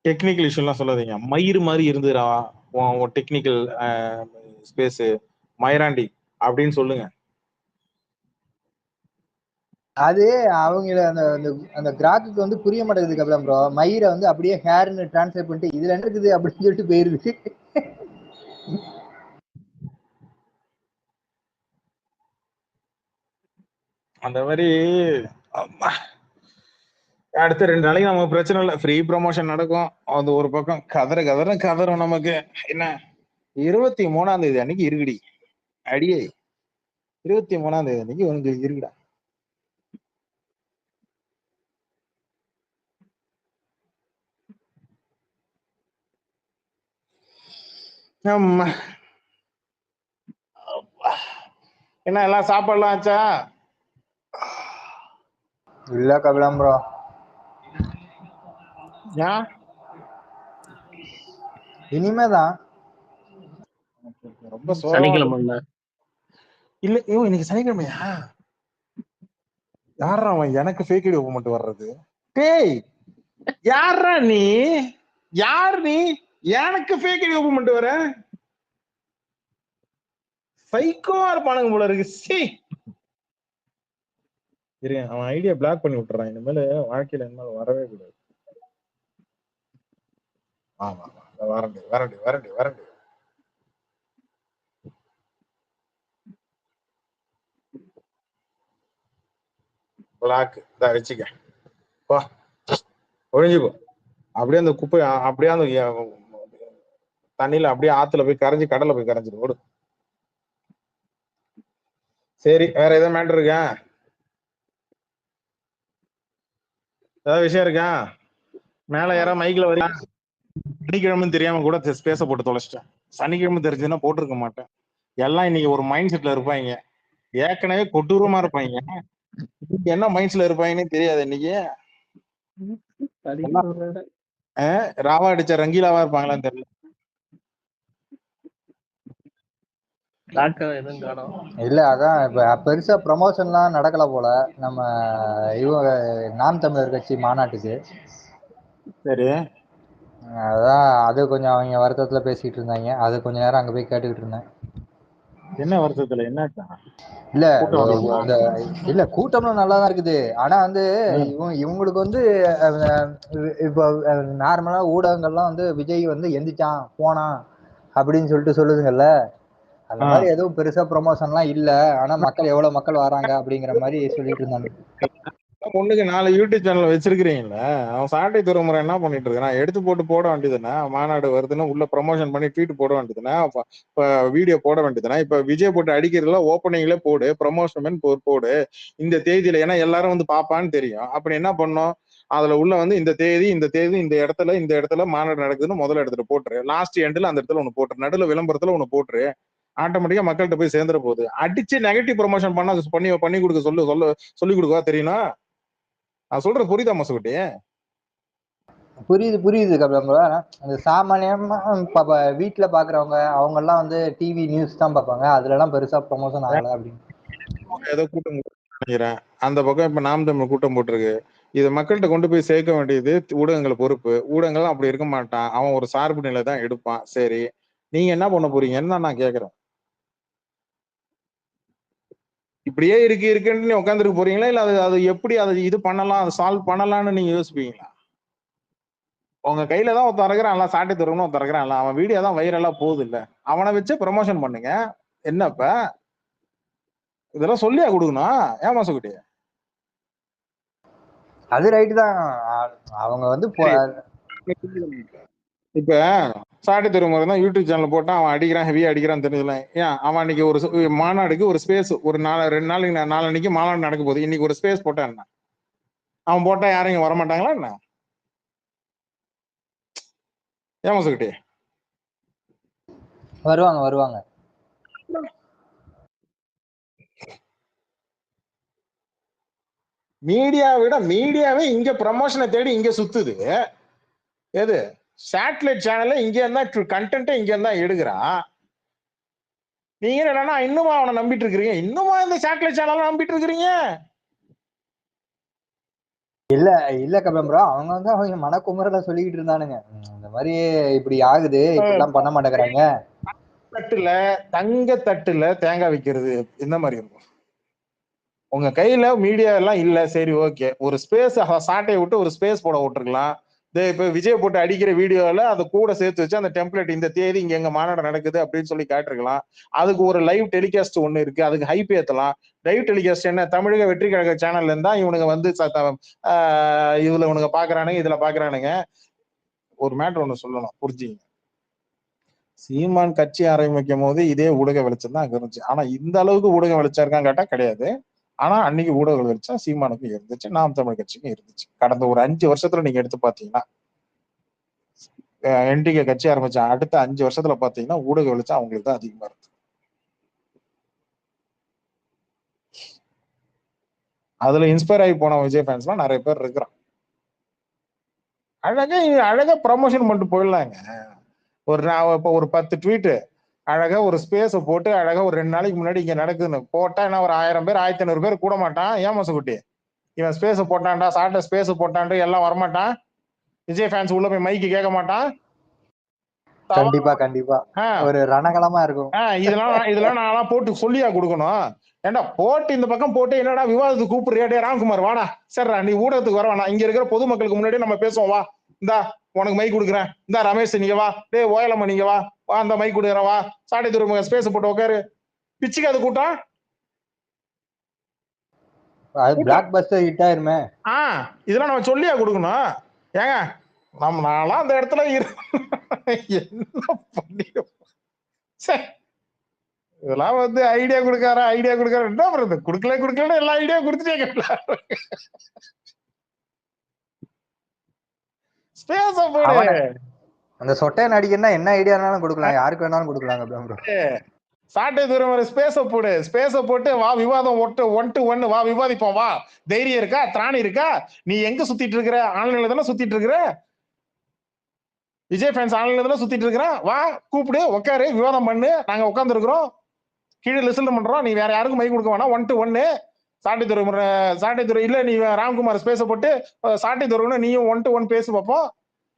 டெக்னிக்கல் இஷ்யூ எல்லாம் சொல்லாதீங்க, மயிறு மாதிரி இருந்துடா டெக்னிக்கல் ஸ்பேஸ் மயிராண்டி அப்படின்னு சொல்லுங்க. அது அவங்க அந்த அந்த அந்த கிராக்குக்கு வந்து புரிய மாட்டேங்குது கபிலம் ப்ரோ. மயிரை வந்து அப்படியே ஹேர்னு டிரான்ஸ்லேட் பண்ணிட்டு இதுல என்ன இருக்குது அப்படின்னு சொல்லிட்டு போயிருது. அந்த மாதிரி அடுத்த 2 நாளைக்கு நமக்கு பிரச்சனை இல்லை, ஃப்ரீ ப்ரொமோஷன் நடக்கும். அது ஒரு பக்கம் கதறும் நமக்கு. என்ன 23ஆம் தேதி அன்னைக்கு இருக்குடி அடியே, 23ஆம் தேதி அன்னைக்கு உனக்கு இருக்குடா. ஆமா. என்ன எல்லாம் சாப்பாடுலாம் ஆச்சா? இல்ல கபிலம் ப்ரோ. ஏன்? இனிமேதான். ரொம்ப சோகமா சனிக்கிழமை இல்ல இல்ல. இன்னைக்கு சனிக்கிழமையா? யாரா அவன் எனக்கு ஃபேக் ஐடி ஓபன் பண்ணிட்டு வர்றது? டேய் யாரா நீ? யார் நீ எனக்கு ஃபேக் ஐடி ஓபன் பண்ணிட்டு வர? சைக்கோவா இருப்பானுங்க போல இருக்கு. சி இருங்க, அவன் ஐடியா பிளாக் பண்ணி விட்டுறான். இனிமேல வாழ்க்கையில என்னால வரவே கூடாது. ஆமா வரண்டி. பிளாக் வச்சுக்க போ, ஒழிஞ்சுக்கோ. அப்படியே அந்த குப்பை அப்படியே அந்த தண்ணியில அப்படியே ஆத்துல போய் கரைஞ்சி கடல்ல போய் கரைஞ்சிடும். ஓடு. சரி, வேற ஏதாவது மேட்டர் இருக்கா? ஏதாவது விஷயம் இருக்கா? மேல யாரா மைக்ல வரீங்க? சனிக்கிழமை தெரியாம கூட ஸ்பேஸ போட்டு தொலைச்சிட்டேன். சனிக்கிழமை தெரிஞ்சுன்னா போட்டிருக்க மாட்டேன். எல்லாம் இன்னைக்கு ஒரு மைண்ட் செட்ல இருப்பாங்க. ஏற்கனவே கொடூரமா இருப்பாங்க. என்ன மைண்ட்ஸ்ல இருப்பாங்கன்னு தெரியாது. இன்னைக்கு ராவா அடிச்ச ரங்கீலாவா இருப்பாங்களான்னு தெரியல. இல்ல அதான் இப்ப பெருசா ப்ரமோஷன்லாம் நடக்கல போல நம்ம இவங்க நாம் தமிழர் கட்சி மாநாட்டுக்கு. சரி, அதான் அது கொஞ்சம் அவங்க வருத்தத்துல பேசிட்டு இருந்தாங்க. அது கொஞ்ச நேரம் அங்க போய் கேட்டுக்கிட்டு இருந்தேன். என்ன வருஷத்துல என்னாச்சா? இல்ல அந்த இல்ல கூட்டம்லாம் நல்லா தான் இருக்குது. ஆனா வந்து இவங்களுக்கு வந்து இப்போ நார்மலா ஊடகங்கள்லாம் வந்து விஜய் வந்து எந்திரிச்சான் போனான் அப்படின்னு சொல்லிட்டு சொல்லுதுங்கல்ல. அந்த மாதிரி எதுவும் பெருசா ப்ரொமோஷன்லாம் இல்ல. ஆனா எவ்வளவு மக்கள் வராங்க அப்படிங்கிற மாதிரி சொல்லிட்டு இருந்தாங்க. பொண்ணுக்கு 4 யூடியூப் சேனல் வச்சிருக்கிறீங்களா? அவன் சாட்டை துறைமுறை என்ன பண்ணிட்டு இருக்கான்? எடுத்து போட வேண்டியதுன்னா, மாநாடு வருதுன்னா உள்ள ப்ரமோஷன் பண்ணி ட்வீட் போட வேண்டியதுன்னா, இப்ப வீடியோ போட வேண்டியதுன்னா, இப்ப விஜய் போட்டு அடிக்கிறதுல ஓப்பனிங்ல போடு, ப்ரமோஷன் போடு இந்த தேதியில. ஏன்னா எல்லாரும் வந்து பாப்பான்னு தெரியும். அப்படி என்ன பண்ணும்? அதுல உள்ள வந்து இந்த தேதி இந்த இடத்துல மாநாடு நடக்குதுன்னு முதல்ல எடுத்துட்டு போட்டுரு. லாஸ்ட் எண்ட்ல அந்த இடத்துல ஒண்ணு போட்டுரு. நடுவில் விளம்பரத்துல ஒண்ணு போட்டுரு. ஆட்டோமேட்டிக்கா மக்கள்கிட்ட போய் சேர்ந்துட போகுது. அடிச்சு நெகட்டிவ் ப்ரமோஷன் பண்ணி கொடுக்க சொல்லி கொடுக்கவா தெரியணும்? நான் சொல்றது புரியுதா மசுகுட்டி? புரியுது கபிலம். அந்த சாமானியமா வீட்டுல பாக்குறவங்க அவங்க எல்லாம் வந்து டிவி நியூஸ் தான் பார்ப்பாங்க. அதுல எல்லாம் பெருசா ப்ரமோஷன் ஆகல அப்படின்னு ஏதோ கூட்டம் நினைக்கிறேன். அந்த பக்கம் இப்ப நாம் தமிழ் கூட்டம் போட்டிருக்கு. இது மக்கள்கிட்ட கொண்டு போய் சேர்க்க வேண்டியது ஊடகங்கள் பொறுப்பு. ஊடகங்கள் அப்படி இருக்க மாட்டான். அவன் ஒரு சார்பு நிலை தான் எடுப்பான். சரி, நீங்க என்ன பண்ண போறீங்கன்னு தான் நான் கேக்குறேன். இப்படியே இருக்குன்னு உட்காந்துருக்க போறீங்களா? இல்ல அது எப்படி அதை இது பண்ணலாம், அதை சால்வ் பண்ணலாம்னு நீங்க யோசிப்பீங்களா? உங்க கையில தான் ஒருத்தர் இருக்கிறான், எல்லாம் சாட்டை தருவணும் ஒருத்தர் இருக்கிறான், அவன் வீடியோ தான் வைரலா போகுது இல்ல, அவனை வச்சு ப்ரமோஷன் பண்ணுங்க. என்னப்ப இதெல்லாம் சொல்லியா கொடுக்கணும்? ஏமா சுகுட்டி? அது ரைட்டு தான். அவங்க வந்து இப்ப சாட்டை துறைமுறை தான் யூடியூப் சேனல் போட்டா அவன் அடிக்கிறான், ஹெவியா அடிக்கிறான்னு தெரிஞ்சல. ஏன் அவன் அன்னைக்கு ஒரு மாநாடுக்கு ஒரு ஸ்பேஸ் ஒரு 2 நாளைக்கு நாளன்னைக்கு மாநாடு நடக்க போகுது, இன்னைக்கு ஒரு ஸ்பேஸ் போட்டான் என்ன? அவன் போட்டா யாரும் இங்க வரமாட்டாங்களா என்ன? ஏமா சுகுட்டி? வருவாங்க. மீடியாவே இங்க ப்ரமோஷனை தேடி இங்க சுத்துது. எது சேட்டலைட் சேனல்ல இங்க இருந்தா கண்டென்ட் இங்க இருந்தா எடுக்கிறான். நீங்க என்னன்னா இன்னுமா அவனை நம்பிட்டு இருக்கிறீங்க? இன்னுமா இந்த சேட்டலைட் சேனல் நம்பிட்டு இருக்கிறீங்க? இல்ல கபிலம் ப்ரோ, அவங்க வந்து அவங்க மனக்குமுறல சொல்லிக்கிட்டு இருந்தானுங்க. இந்த மாதிரி இப்படி ஆகுது, இப்படிலாம் பண்ண மாட்டேங்கிறாங்க. தங்க தட்டுல தேங்காய் வைக்கிறது இந்த மாதிரி இருக்கும். உங்க கையில மீடியா எல்லாம் இல்ல, சரி ஓகே, ஒரு ஸ்பேஸ் சாட்டையை விட்டு ஒரு ஸ்பேஸ் போட விட்டுருக்கலாம். இப்ப விஜய் போட்டு அடிக்கிற வீடியோல அதை கூட சேர்த்து வச்சு அந்த டெம்ப்ளேட் இந்த தேதி இங்க எங்க மாநாடு நடக்குது அப்படின்னு சொல்லி காட்டிருக்கலாம். அதுக்கு ஒரு லைவ் டெலிகாஸ்ட் ஒண்ணு இருக்கு, அதுக்கு ஹைப் ஏத்தலாம். லைவ் டெலிகாஸ்ட் என்ன, தமிழக வெற்றி கழக சேனல்ல இருந்தா இவனுங்க வந்து இதுல இவனுங்க பாக்குறானுங்க, இதுல பாக்குறானுங்க. ஒரு மேட்டர் ஒண்ணு சொல்லணும், புரிஞ்சுங்க. சீமான் கட்சி ஆரம்பிக்கும் போது இதே ஊடக வெளிச்சம் தான் அங்க இருந்துச்சு. ஆனா இந்த அளவுக்கு ஊடக வெளிச்சம் இருக்கான்னு கேட்டா கிடையாது. ஆனா அன்னைக்கு ஊடக வெளிச்சம் சீமானுக்கும் இருந்துச்சு, நாம் தமிழ் கட்சிக்கும் இருந்துச்சு. கடந்த ஒரு 5 வருஷத்துல நீங்க எடுத்து பாத்தீங்கன்னா, என்டிகே கட்சி ஆரம்பிச்ச அடுத்த 5 வருஷத்துல பாத்தீங்கன்னா ஊடக வெளிச்சம் அவங்களுக்கு தான் அதிகமா இருக்கு. அதுல இன்ஸ்பயர் ஆகி போன விஜய் ஃபேன்ஸ் எல்லாம் நிறைய பேர் இருக்கிறான். அழகா ப்ரமோஷன் பண்ணிட்டு போயிடலாங்க. இப்போ ஒரு 10 ட்வீட் அழகா ஒரு ஸ்பேஸ போட்டு அழகா ஒரு 2 நாளைக்கு முன்னாடி இங்க நடக்குதுன்னு போட்டா என்ன, ஒரு 1000 பேர் 1500 பேர் கூட மாட்டான். ஏன் மசகுட்டி இவன் ஸ்பேஸ போட்டான்டா, சாட்டை ஸ்பேஸ போட்டான்ட்டு எல்லாம் வரமாட்டான்? விஜய் ஃபேன்ஸ் உள்ள போய் மைக்கு கேட்க மாட்டான்? கண்டிப்பா கண்டிப்பா ஒரு ரணகலமா இருக்கும். இதெல்லாம் நான் போட்டு சொல்லியா கொடுக்கணும்? ஏண்டா போட்டு இந்த பக்கம் போட்டு என்னடா விவாதத்துக்கு கூப்பிடுறியா? ராம்குமார் வாடா, சரிடா நீ ஊடகத்துக்கு வரவானா, இங்க இருக்கிற பொதுமக்களுக்கு முன்னாடி நம்ம பேசுவோம், வா இந்தா உனக்கு மைக் கொடுக்குறேன், இந்தா ரமேஷ் நீங்க வா, டே ஓயலம்மா நீங்க வா, அந்த மைக் கொடுக்குறேன், வா சாட்டை துறைமுக ஸ்பேஸ் போட்டு உட்காரு, பிச்சுக்கு அது கூட்டம் பிளாக் பஸ்டர் ஹிட் ஆயிருமே. இதெல்லாம் நம்ம சொல்லியா கொடுக்கணும்? ஏங்க நான்லாம் அந்த இடத்துல என்ன பண்ணி இதெல்லாம் வந்து ஐடியா கொடுக்காரா என்ன பண்றது? கொடுக்கல எல்லா ஐடியா கொடுத்துட்டே அந்த சொட்டை நடிகர்னா என்ன ஐடியானாலும் கொடுக்கலாம், யாருக்கு வேணாலும் கொடுக்கலாங்க. சாட்டை தூரம் ஸ்பேஸ போட்டு வா விவாதம் 1 to 1 வா விவாதிப்போம், வா தைரியம் இருக்கா, திராணி இருக்கா? நீ எங்க சுத்திட்டு இருக்கிற? ஆன்லைன்ல தானே சுத்திட்டு இருக்கிற. விஜய் ஃபேன்ஸ் ஆன்லைன்ல தானே சுத்திட்டு இருக்கிறான். வா கூப்பிடு, உட்காரு, விவாதம் பண்ணு, நாங்க உட்கார்ந்து இருக்கிறோம், கீழே லிசன் பண்றோம். நீ வேற யாருக்கும் மைக் கொடுக்க வேணாம். 1 to 1 சாட்டை துறை இல்ல, நீ ராம்குமார் ஸ்பேஸ போட்டு சாட்டை துறை நீயும் 1 to 1 பேசு பார்ப்போம்.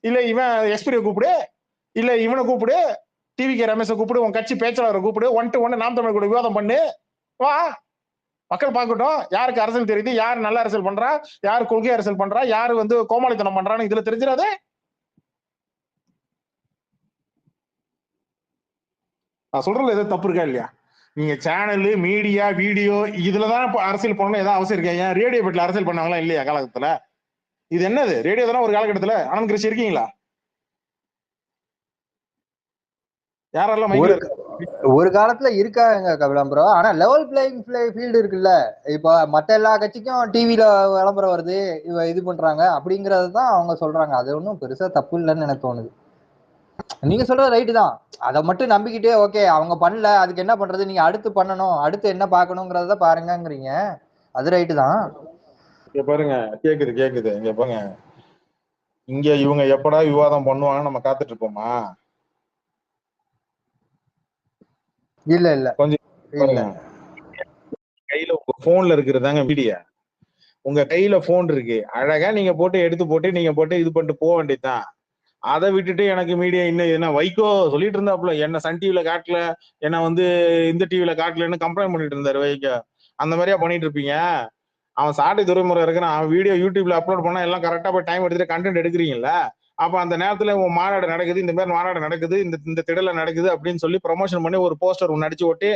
இல்ல இவன் எஸ்பிரியை கூப்பிடு, இல்ல இவனை கூப்பிடு, டிவிகே ரமேஷை கூப்பிடு, உன் கட்சி பேச்சாளரை கூப்பிடு, 1 to 1 நாம் தமிழ் கூட விவாதம் பண்ணு, வா மக்கள் பார்க்கட்டும் யாருக்கு அரசியல் தெரியுது, யார் நல்ல அரசியல் பண்றா, யார் கொள்கை அரசியல் பண்றா, யாரு வந்து கோமாளித்தனம் பண்றான்னு இதுல தெரிஞ்சிடாது. நான் சொல்றதுல ஏதோ தப்பு இருக்கா இல்லையா? நீங்க சேனல், மீடியா, வீடியோ இதுலதான் அரசியல் பண்ணணும் ஏதாவது அவசியம் இருக்கா? ஏன் ரேடியோ பெட்ல அரசியல் பண்ணாங்களா இல்லையா காலகட்டத்துல? இது என்னது ரேடியோ தானே ஒரு காலகட்டத்துல. ஆனந்த் கிருஷ்ண இருக்கீங்களா? யாரெல்லாம் ஒரு காலத்துல இருக்காங்க கபிலம் ப்ரோ. ஆனா லெவல் பிளேயிங் ஃபீல்டு இருக்குல்ல, இப்ப மத்த எல்லா கட்சிக்கும் டிவில விளம்பரம் வருது, இது பண்றாங்க அப்படிங்கறதுதான் அவங்க சொல்றாங்க. அது ஒன்றும் பெருசா தப்பு இல்லைன்னு எனக்கு தோணுது. நீங்க சொல்றது ரைட்டு தான். அதை மட்டும் நம்பிக்கிட்டே ஓகே அவங்க பண்ணல, அதுக்கு என்ன பண்றது, நீங்க அடுத்து பண்ணணும், அடுத்து என்ன பாக்கணுங்கிறத பாருங்கிறீங்க, அது ரைட்டு தான். இங்க பாருங்க, கேக்குது இங்க பாருங்க, இங்க இவங்க எப்படா விவாதம் பண்ணுவாங்க நம்ம காத்துட்டு இருப்போமா? இல்ல கொஞ்சம் கையில உங்க போன்ல இருக்கிறதாங்க மீடியா. உங்க கையில போன் இருக்கு, அழகா நீங்க போட்டு எடுத்து போட்டு நீங்க போட்டு இது பண்ணிட்டு போக வேண்டியதுதான். அதை விட்டுட்டு எனக்கு மீடியா இன்னும் என்ன வைகோ சொல்லிட்டு இருந்தாப்புல, என்ன சன் டிவில காட்டல, என்ன வந்து இந்த டிவில காட்டலன்னு கம்ப்ளைண்ட் பண்ணிட்டு இருந்தாரு வைகோ. அந்த மாதிரியா பண்ணிட்டு இருப்பீங்க? அவன் சாட்டை துறைமுறை இருக்கிறான், அவன் வீடியோ யூடியூப்ல அப்லோட் பண்ணா எல்லாம் கரெக்டா போய் டைம் எடுத்துட்டு கண்டென்ட் எடுக்கிறீங்கல்ல, அப்ப அந்த நேரத்துல உன் மாநாடு நடக்குது, இந்த மாதிரி மாநாடு நடக்குது, இந்த திடல நடக்குது அப்படின்னு சொல்லி ப்ரொமோஷன் பண்ணி ஒரு போஸ்டர் ஒன்று அடிச்சு ஓட்டி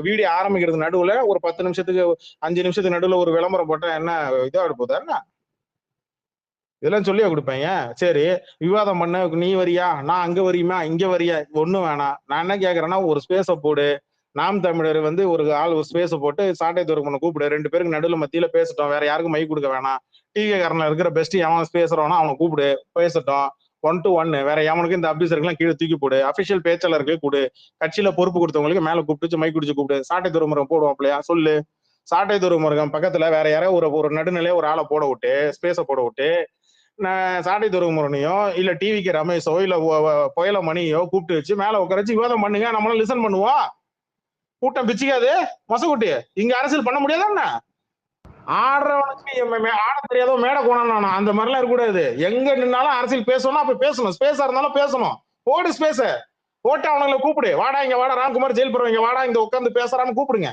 வீடியோ ஆரம்பிக்கிறது நடுவுல ஒரு 10 நிமிஷத்துக்கு 5 நிமிஷத்துக்கு நடுவுல ஒரு விளம்பரம் போட்டா என்ன இதா எடுப்போதா என்ன? இதெல்லாம் சொல்லியா கொடுப்பேங்க. சரி விவாதம் பண்ண நீ வரியா, நான் அங்க வரியுமா, இங்க வரியா, ஒண்ணும் வேணாம். நான் என்ன கேக்குறேன்னா ஒரு ஸ்பேஸ போடு, நாம் தமிழர் வந்து ஒரு ஆள் ஒரு ஸ்பேஸ போட்டு சாட்டை துறைமுனை கூப்பிடு, 2 பேருக்கு நடுவில் மத்தியில பேசட்டும், வேற யாருக்கும் மைக் கொடுக்க வேணாம். டிகே காரன்ல இருக்கிற பெஸ்ட் எவன் பேசுறவனா அவனை கூப்பிடு, பேசட்டும் 1 to 1. வேற எவனுக்கு இந்த அபிசருக்குலாம் கீழே தூக்கி போடு, அபிஷியல் பேச்சாளருக்கு கொடு, கட்சியில பொறுப்பு கொடுத்தவங்களுக்கு மேல கூப்பிட்டு மைக் குடிச்சு கூப்பிடு. சாட்டை துறைமுறை போடுவாப்லையா சொல்லு, சாட்டை துறைமுருகன் பக்கத்துல வேற யாராவது ஒரு நடுநிலையா ஒரு ஆளை போட விட்டு ஸ்பேஸ போட விட்டு சாட்டை துறைமுறையோ இல்ல டிவிக்கு ரமேஷோ இல்ல புயல மணியோ கூப்பிட்டு வச்சு மேல உட்கார வச்சு விவாதம் பண்ணுங்க, நம்மளால லிசன் பண்ணுவோம். கூட்டம் பிச்சுக்காது. மசகுட்டி இங்க அரசியல் பண்ண முடியாதா? ஆடுறவனுக்கு ஆட தெரியாதோ மேடை கோணானா அந்த மாதிரிலாம் இருக்கக்கூடாது. எங்க நின்னாலும் அரசியல் பேசணும், அப்ப பேசணும், ஸ்பேஸா இருந்தாலும் பேசணும். போடு ஸ்பேஸ போட்டு அவனுங்களை கூப்பிடு, வாடா இங்க வாடா ராம்குமார் ஜெயில் போறவங்க வாடா இங்க உட்காந்து பேசுறான்னு கூப்பிடுங்க.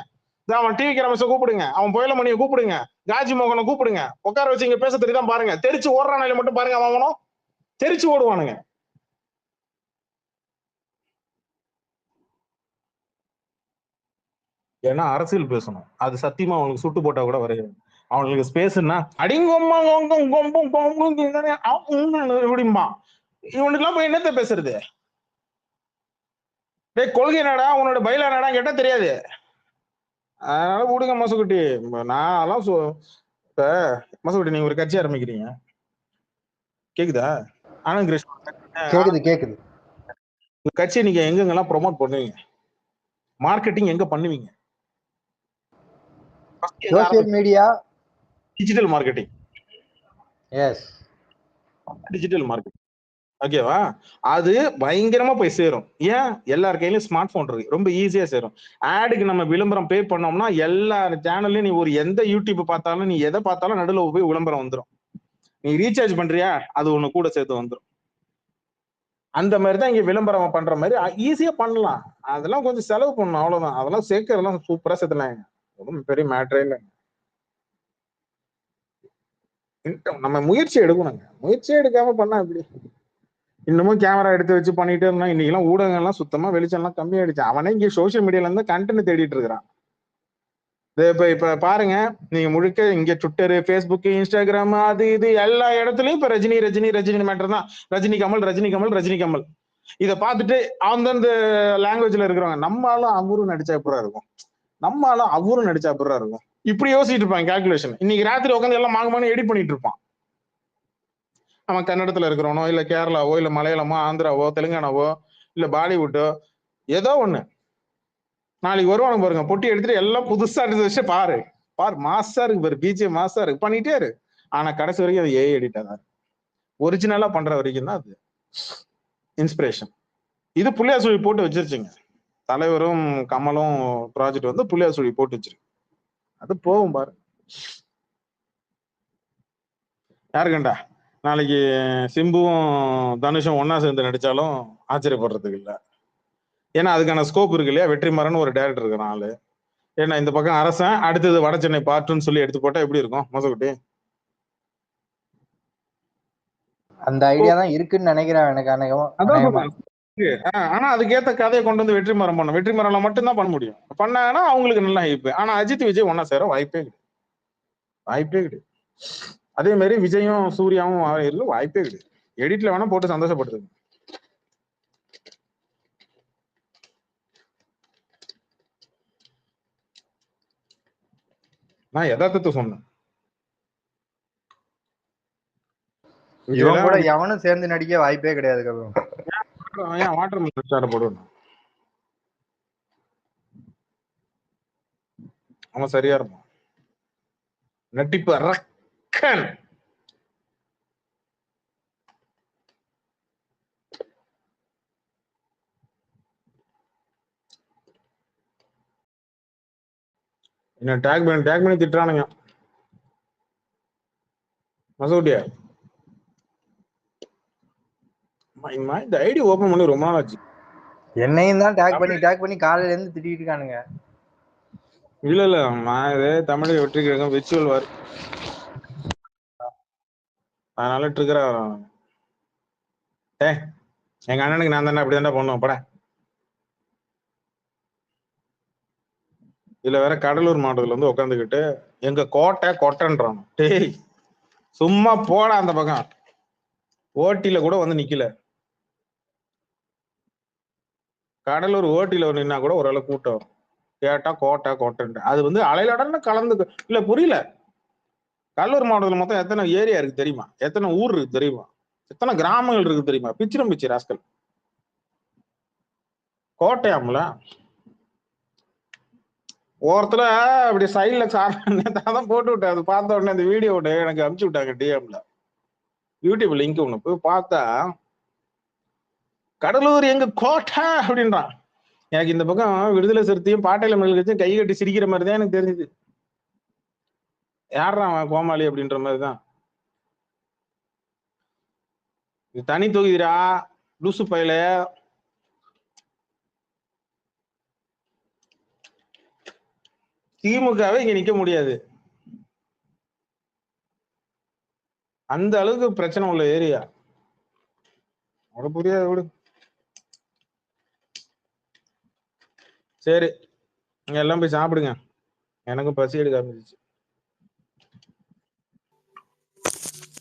அவன் டிவி ரமேஷை கூப்பிடுங்க, அவன் புயலமணியை கூப்பிடுங்க, காஜி மோகனை கூப்பிடுங்க, உட்கார வச்சு இங்க பேச தெரியுதான் பாருங்க. தெரிச்சு ஓடுறான மட்டும் பாருங்க, அவனும் தெரிச்சு ஓடுவானுங்க. ஏன்னா அரசியல் பேசணும், அது சத்தியமா அவனுக்கு சுட்டு போட்டா கூட வரையாது. அவனுக்கு ஸ்பேஸ்னா அடிங்கொம்பா இப்படிம்பா. இவனுக்குலாம் போய் என்னத்த பேசுறது? கொள்கை என்னடா, உன்னோட பயில என்னடா கேட்டா தெரியாது. அதனால விடுங்க மசக்குட்டி. நான் அதெல்லாம் இப்ப மசக்குட்டி நீங்க ஒரு கட்சி ஆரம்பிக்கிறீங்க, கேக்குதா? ஆனந்த் கிருஷ்ணன் கேக்குது. கட்சியை நீங்க எங்கெங்கெல்லாம் ப்ரொமோட் பண்ணுவீங்க, மார்க்கெட்டிங் எங்க பண்ணுவீங்க? Social media, digital marketing. Yes, digital marketing. ஓகேவா? அது பயங்கரமா போய் சேரும். ஏன்? எல்லார் கையிலும் ஸ்மார்ட் போன் இருக்கு, ரொம்ப ஈஸியா சேரும். ஆடுக்கு நம்ம விளம்பரம் பே பண்ணோம்னா எல்லா சேனல்லையும் நீ ஒரு எந்த யூடியூப் பார்த்தாலும், நீ எதை பார்த்தாலும் நடுவில் போய் விளம்பரம் வந்துடும். நீ ரீசார்ஜ் பண்றியா, அது ஒண்ணு கூட சேர்த்து வந்துடும். அந்த மாதிரிதான் இங்க விளம்பரம் பண்ற மாதிரி ஈஸியா பண்ணலாம். அதெல்லாம் கொஞ்சம் செலவு பண்ணணும், அவ்வளவுதான். அதெல்லாம் சேர்க்கறதெல்லாம் சூப்பரா சேர்த்துலாங்க, ஒன்றும் பெரிய மேட்டரே இல்லை. நம்ம முயற்சி எடுக்கணுங்க, முயற்சியே எடுக்காம பண்ணா எப்படி? இன்னமும் கேமரா எடுத்து வச்சு பண்ணிட்டு இருந்தா இன்னைக்கெல்லாம் ஊடகங்கள்லாம் சுத்தமா வெளிச்சம்லாம் கம்மியாயிடுச்சு. அவனே இங்க சோசியல் மீடியால இருந்து கண்டென்ட் தேடிட்டு இருக்கிறான். இப்ப பாருங்க, நீங்க முழுக்க இங்க ட்விட்டர், பேஸ்புக், இன்ஸ்டாகிராம், அது இது எல்லா இடத்துலயும் இப்ப ரஜினி ரஜினி ரஜினி மேட்டர் தான். ரஜினி கமல் ரஜினி கமல் ரஜினி கமல். இதை பார்த்துட்டு அந்தந்த லாங்குவேஜ்ல இருக்கிறவங்க நம்மளாலும் அவரும் நடிச்சா எப்படா இருக்கும், நம்மளாலும் அவரும் நடிச்சா எப்படா இருக்கும், இப்படி யோசிச்சுட்டு இருப்பாங்க. கால்குலேஷன் இன்னைக்கு ராத்திரி உட்காந்து எல்லாம் மாங்கமான எடிட் பண்ணிட்டு இருப்பான். அவன் கன்னடத்துல இருக்கிறவனோ, இல்ல கேரளாவோ, இல்ல மலையாளமோ, ஆந்திராவோ, தெலுங்கானாவோ, இல்ல பாலிவுட்டோ, ஏதோ ஒண்ணு நாளைக்கு வருவானு பாருங்க, பொட்டி எடுத்துட்டு எல்லாம் புதுசா எடுத்து வச்சு பாரு மாசா இருக்கு பாரு, பிஜிஎம் மாசா இருக்கு, பண்ணிட்டே இரு. ஆனா கடைசி வரைக்கும் அது ஏஐ எடிட்டா தான். ஒரிஜினலா பண்ற வரைக்கும் தான் அது இன்ஸ்பிரேஷன். இது புள்ளியா சுழி போட்டு வச்சிருச்சுங்க. தலைவரும் கமலும் ப்ராஜெக்ட் வந்து புள்ளியா சுழி போட்டு வச்சிருக்கு. அது போகும் பாரு. யாருக்கண்டா நாளைக்கு சிம்புவும் தனுஷும் ஒன்னா சேர்ந்து நடிச்சாலும் ஆச்சரியப்படுறதுக்கு இல்லை. ஏன்னா அதுக்கான ஸ்கோப் இருக்கு இல்லையா? வெற்றிமாறன் ஒரு டைரக்டர் இருக்கிறான் ஆளு. ஏன்னா இந்த பக்கம் அரசன், அடுத்தது வட சென்னை பார்ட்டுன்னு சொல்லி எடுத்து போட்டா எப்படி இருக்கும் மசக்குட்டி? அந்த ஐடியா தான் இருக்குன்னு நினைக்கிறேன் எனக்கு. ஆனா அதுக்கேத்த கதையை கொண்டு வந்து வெற்றிமாறன் பண்ணும். வெற்றிமாறன்ல மட்டும்தான் பண்ண முடியும். பண்ணாங்கன்னா அவங்களுக்கு நல்லா ஹைப். ஆனா அஜித் விஜய் ஒன்னா சேர வாய்ப்பே கிடையாது. அதே மாதிரி விஜயும் சூர்யாவும் வாய்ப்பே கிடையாது. எடிட்ல வேணா போட்டு சந்தோஷப்படுத்துங்க. நான் யதார்த்தத்தை சொன்னேன். இவன் கூட எவனும் சேர்ந்து நடிக்க வாய்ப்பே கிடையாது. வாட்டர் மெலன் போடுவேன் அவன் சரியா இருப்பான். நட்டிப்பு ரக்கன். என்ன டேக் பண்ணி திட்டுறானுங்க மசூட்டியா. இந்த ஐடி ஓபன் பண்ணி ரொம்ப நாள் ஆச்சு. என்னையும் தான் டேக் பண்ணி காலையில இருந்து திட்டிட்டு இருக்கானுங்க. இல்ல நான் இதே தமிழக வெற்றி கழகம் விர்ச்சுவல் வார், அதனால ட்ரிகர் ஆகிறான். எங்க அண்ணனுக்கு நான் தானே அப்படி தானே பண்ணுவேன் பட. இதுல வேற கடலூர் மாவட்டத்துல வந்து உட்காந்துக்கிட்டு எங்க கோட்டைன்றான். டேய் சும்மா போடா அந்த பக்கம். ஓட்டில கூட வந்து நிக்கல. கடலூர் ஓட்டில நின்னா கூட ஓரளவு கூட்டம் வரும். கேட்டா கோட்டை அது வந்து அலையிலடன்னு கலந்து. இல்ல புரியல, கடலூர் மாவட்டத்துல மொத்தம் எத்தனை ஏரியா இருக்கு தெரியுமா? எத்தனை ஊர் இருக்கு தெரியுமா? எத்தனை கிராமங்கள் இருக்கு தெரியுமா? பிச்சு ராஸ்கல். கோட்டையாமல ஒருத்தர அப்படி சைட்ல தான் போட்டு விட்டேன். அது பார்த்த உடனே அந்த வீடியோ எனக்கு அனுப்பிச்சு விட்டாங்க டிஎம்ல, யூடியூப் லிங்க் ஒண்ணு. போய் பார்த்தா கடலூர் எங்க கோட்டை அப்படின்றான். எனக்கு இந்த பக்கம் விடுதலை சிறுத்தையும் பாட்டாளி மக்கள் கட்சியும் கை கட்டி சிரிக்கிற மாதிரி தான் எனக்கு தெரிஞ்சுது. யாரா கோமாளி அப்படின்ற மாதிரிதான். இது தனி தொகுதிரா லூசு பயில. திமுகவே இங்க நிக்க முடியாது. அந்த அளவுக்கு பிரச்சனை உள்ள ஏரியா. அது புரியாது விடு. சரி, நீங்க எல்லாம் போய் சாப்பிடுங்க. எனக்கும் பசி எடுக்க ஆரம்பிச்சிச்சு.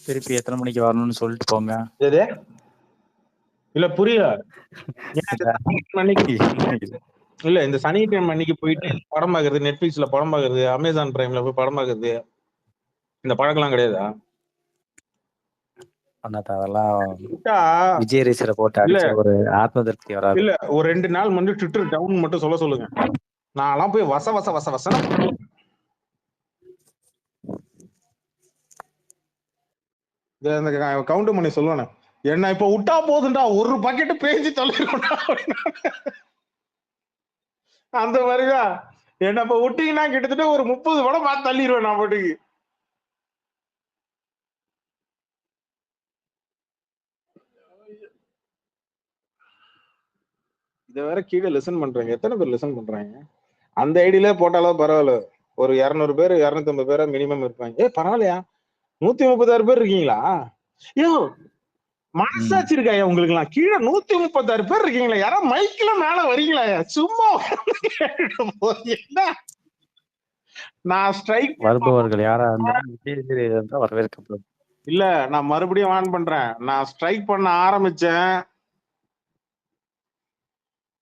திருப்பி எத்தனை மணிக்கு வரணும்னு சொல்லிட்டு போங்க. எது இல்ல புரியல. இல்ல இந்த சனிக்கிழமை அன்னைக்கு போயிட்டு படம் பாக்குறது, நெட்ஃபிளிக்ஸ்ல படம் பாக்குறது, அமேசான் பிரைம்ல போய் படம் பாக்குறது, இந்த பழக்கம்லாம் கிடையாதா? அதெல்லாம் விட்டா விஜய் ரேசரை போட்டு இல்ல அடிச்ச ஒரு ஆத்ம திருப்தி வராது. இல்ல ஒரு 2 நாள் வந்து ட்விட்டர் டவுன் மட்டும் சொல்லுங்க. நான்லாம் போய் வச வச வச வச கவுண்ட் பண்ணி சொல்லுவானே, என்ன இப்ப விட்டா போதுண்டா, ஒரு பக்கெட் பேஞ்சு தொலைறோம்டா. அந்த மாதிரிதான் என்ன இப்ப விட்டீங்கன்னா கிட்டத்தட்ட ஒரு 30 படம் பார்த்து தள்ளிடுவேன் நான் பாட்டுக்கு. இதை வேற கீழே லிசன் பண்றாங்க. எத்தனை பேர் லிசன் பண்றாங்க? அந்த ஐடியில போட்டாலும் பரவாயில்ல, ஒரு 200 பேர் 250 பேரா மினிமம் இருப்பாங்க. பரவாயில்லையா, 136 பேர் இருக்கீங்களா? ஐயோ மனசாச்சு இருக்காயா உங்களுக்கு எல்லாம்? கீழே 136 பேர் இருக்கீங்களா? யாரா மைக்ல மேல வரீங்களா? சும்மா என்ன நான் ஸ்ட்ரைக் வருபவர்கள் யாரா இருந்தாலும் வரவேற்கப்படும். இல்ல, நான் மறுபடியும் ஆன் பண்றேன். நான் ஸ்ட்ரைக் பண்ண ஆரம்பிச்சேன்,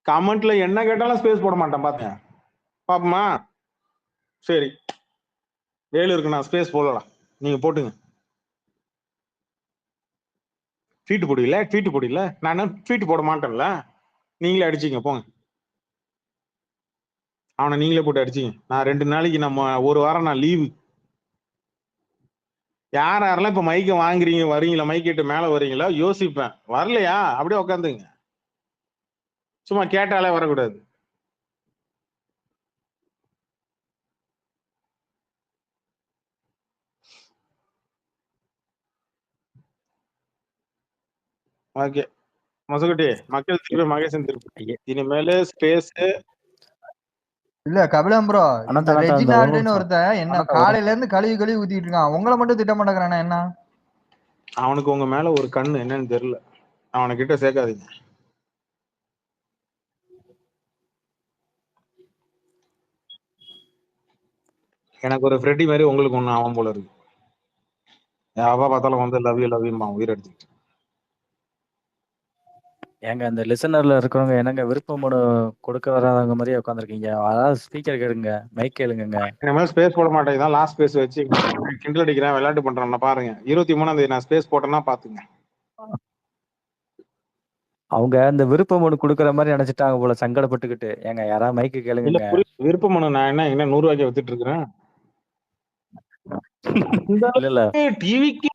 கமெண்ட்ல என்ன கேட்டாலும் ஸ்பேஸ் போட மாட்டேன். பாத்தேன் பாப்போமா? சரி, வேலு இருக்கு, நான் ஸ்பேஸ் போடலாம், நீங்க போட்டுங்க. ட்வீட் போடல, நான் ட்வீட் போட மாட்டேன்ல, நீங்களே அடிச்சிங்க போங்க. அவனை நீங்களே போட்டு அடிச்சிங்க. நான் 2 நாளைக்கு, நம்ம ஒரு வாரம் நான் லீவு. யாரெல்லாம் இப்ப மைக்க வாங்குறீங்க, வரீங்களா, மைக்கிட்டு மேல வரீங்களா யோசிப்பேன். வரலையா அப்படியே உட்காந்துங்க, சும்மா கேட்டாலே வரக்கூடாது. ஓகே மசகுட்டி, மக்கள் திருப்பி மகேசன் திருப்பி இனிமேல ஸ்பேஸ் இல்ல கபிலம் ப்ரோ, இந்த ரெஜினால்டுன்னு ஒருத்தன் என்ன காலையில இருந்து கழுவி ஊத்திட்டு இருக்கான். உங்களை மட்டும் திட்ட மாட்டேங்கிறானா என்ன? அவனுக்கு உங்க மேல ஒரு கண்ணு என்னன்னு தெரியல. அவனை கிட்ட சேர்க்காதீங்க. எனக்கு ஒரு ஃப்ரெட்டி மாதிரி உங்களுக்கு ஒண்ணு அவன் போல இருக்கு. யாவா பார்த்தாலும் வந்து லவ் யூ உயிர் எடுத்துக்கிட்டு. ஏங்க அந்த லிசனர்ல இருக்கிறவங்க என்னங்க விருப்ப மனு கொடுக்க வராதவங்க மாதிரியே உட்காந்துருக்கீங்க. அதாவது ஸ்பீக்கர் கேளுங்க, மைக் கேளுங்க. இனிமேல் ஸ்பேஸ் போட மாட்டேன். தான் லாஸ்ட் ஸ்பேஸ் வச்சு கிண்டல் அடிக்கிறேன், விளையாட்டு பண்றேன் பாருங்க. 23ஆம் தேதி நான் ஸ்பேஸ் போட்டேன்னா பாத்துங்க. அவங்க அந்த விருப்ப மனு கொடுக்கற மாதிரி நினைச்சிட்டாங்க போல, சங்கடப்பட்டுக்கிட்டு. ஏங்க யாராவது மைக்கு கேளுங்க. விருப்ப மனு நான் என்ன 100 ரூபாய்க்கு வித்துட்டு இருக்கிறேன்? இல்ல டிவிக்கு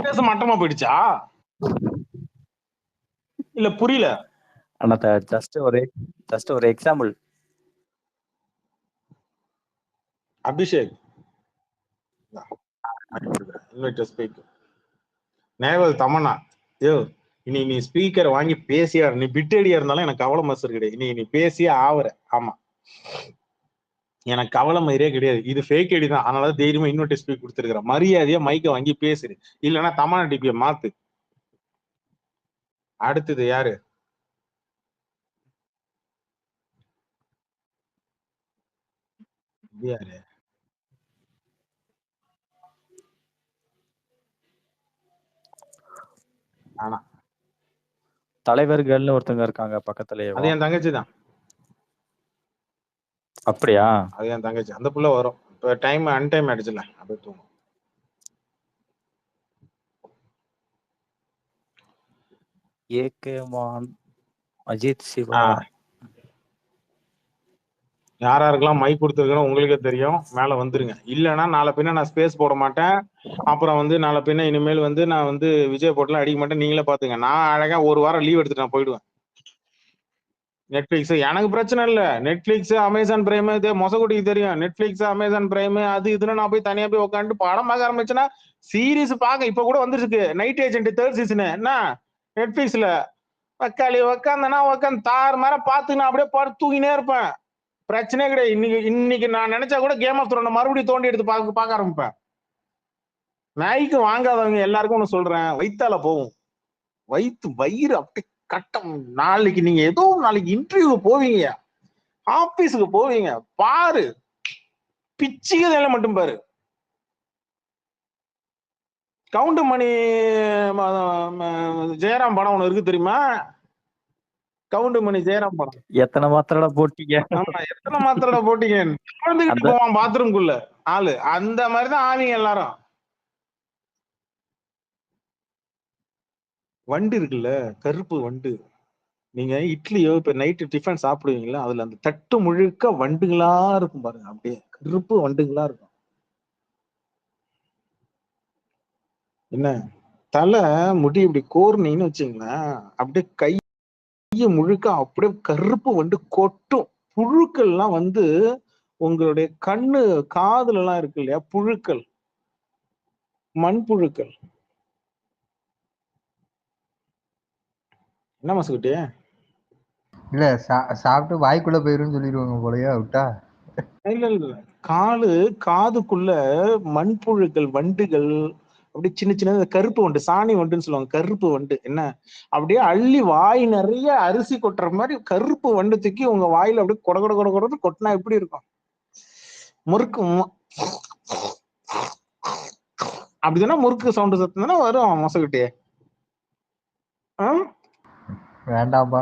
பேச மட்டமா போயிடுச்சா? இல்ல புரியல. ஆனா ஜஸ்ட் ஒரு எக்ஸாம்பிள். அபிஷேக் நேவல் தமன்னா, யோ இனி நீ ஸ்பீக்கர் வாங்கி பேசியா, நீ பிட்டடியா இருந்தாலும் எனக்கு கவலை மசர் கிடையாது. நீ பேசியே ஆவற. ஆமா, எனக்கு கவலை மாதிரியே கிடையாது. இது ஃபேக் ஐடி தான், அதனால தைரியமா இன்னொரு ஸ்பீக் கொடுத்துருக்கிறேன். மரியாதையா மைக்கை வாங்கி பேசுரு, இல்லைன்னா தமன்னா டிபிய மாத்து. அடுத்தது யாரு? யாரு? ஆனா தலைவர்கள்னு ஒருத்தங்க இருக்காங்க பக்கத்துலயே. அது என் தங்கச்சி தான். அப்படியா? அது என் தங்கச்சி. அந்த புள்ள வரும். இப்போ டைம் அன்டைம் ஆயிடுச்சுல, அப்படியே தூங்கும். ஏகேமான், அஜித் சிவா, யாராருக்கெல்லாம் மைக் கொடுத்துருக்கணும் உங்களுக்கே தெரியும். மேல வந்துருங்க. இல்லைன்னா நாளை பின்ன நான் ஸ்பேஸ் போட மாட்டேன். அப்புறம் வந்து நாளை பின்ன இனிமேல் வந்து நான் வந்து விஜய் போட்டெல்லாம் அடிக்க மாட்டேன். நீங்களே பாத்துங்க. நான் அழகா ஒரு வாரம் லீவ் எடுத்துட்டு நான் போயிடுவேன். நெட்ஃபிளிக்ஸ் எனக்கு பிரச்சனை இல்ல. நெட்ஃபிளிக்ஸ், அமேசான் பிரைம், இது மொசகுட்டிக்கு தெரியும். நெட்ஃபிளிக்ஸ், அமேசான் பிரைம், அது இதுன்னு நான் போய் தனியா போய் உட்காந்து படம் பார்க்க ஆரம்பிச்சேன்னா சீரீஸ் பார்க்க இப்ப கூட வந்துருக்கு. நைட் ஏஜென்ட் 3rd சீசன் என்ன நெட்ஃபிளிக்ஸ்ல உட்காந்தேன்னா உட்காந்து தாறு மாதிரி பார்த்து நான் அப்படியே பாட்டு தூங்கினே இருப்பேன். பிரச்சனையே கிடையாது. இன்னைக்கு நான் நினைச்சா கூட கேம் ஆஃப் த்ரோனை மறுபடியும் தோண்டி எடுத்து பார்க்க ஆரம்பிப்பேன். நாய்க்கு வாங்காதவங்க எல்லாருக்கும் ஒண்ணு சொல்றேன், வயித்தால போகும். வயிறு அப்படி கட்டம். நாளைக்கு நீங்க ஏதோ நாளைக்கு இன்டர்வியூ போவீங்க, ஆபீஸுக்கு போவீங்க, பாரு பிச்சுக்கு மட்டும் பாரு. கவுண்டமணி ஜெயராம் படம் ஒண்ணு இருக்கு தெரியுமா? கவுண்டமணி ஜெயராம் படம். எத்தனை மாத்திரடா போட்டீங்க? ஆமா, எத்தனை மாத்திரடா போட்டீங்க? குழந்தைகிட்டு போவான் பாத்ரூம்குள்ள ஆளு. அந்த மாதிரிதான் ஆவீங்க எல்லாரும். வண்டு இருக்குல்ல, கருப்பு வண்டு. நீங்க இட்லியோ இப்ப நைட்டு டிஃபன் சாப்பிடுவீங்களா, அதுல அந்த தட்டு முழுக்க வண்டுகளா இருக்கும் பாருங்க, அப்படியே கருப்பு வண்டுகளா இருக்கும். என்ன தலை முடி இப்படி கோர்னீங்கன்னு வச்சுங்களேன், அப்படியே கைய முழுக்க அப்படியே கருப்பு வண்டு கொட்டும். புழுக்கள்லாம் வந்து உங்களுடைய கண்ணு காதுல எல்லாம் இருக்கு இல்லையா, புழுக்கள், மண்புழுக்கள். என்ன மசுக்குட்டி? இல்ல சாப்பிட்டு வாய்க்குள்ள போயிருன்னு சொல்லிடுவாங்க போலயா விட்டா. இல்ல காதுக்குள்ள மண்புழுக்கள், வண்டுகள், அப்படி சின்ன சின்ன கருப்பு வண்டு, சாணி வண்டுன்னு சொல்லுவாங்க, கருப்பு வண்டு. என்ன அப்படியே அள்ளி வாய் நிறைய அரிசி கொட்டுற மாதிரி கருப்பு வண்டு தூக்கி உங்க வாயில அப்படியே கொட கொட கொட கொட கொட்டினா எப்படி இருக்கும்? முறுக்கு அப்படிதானே முறுக்கு சவுண்டு சத்துனா வரும் மொசக்கிட்டே. வேண்டாம்பா.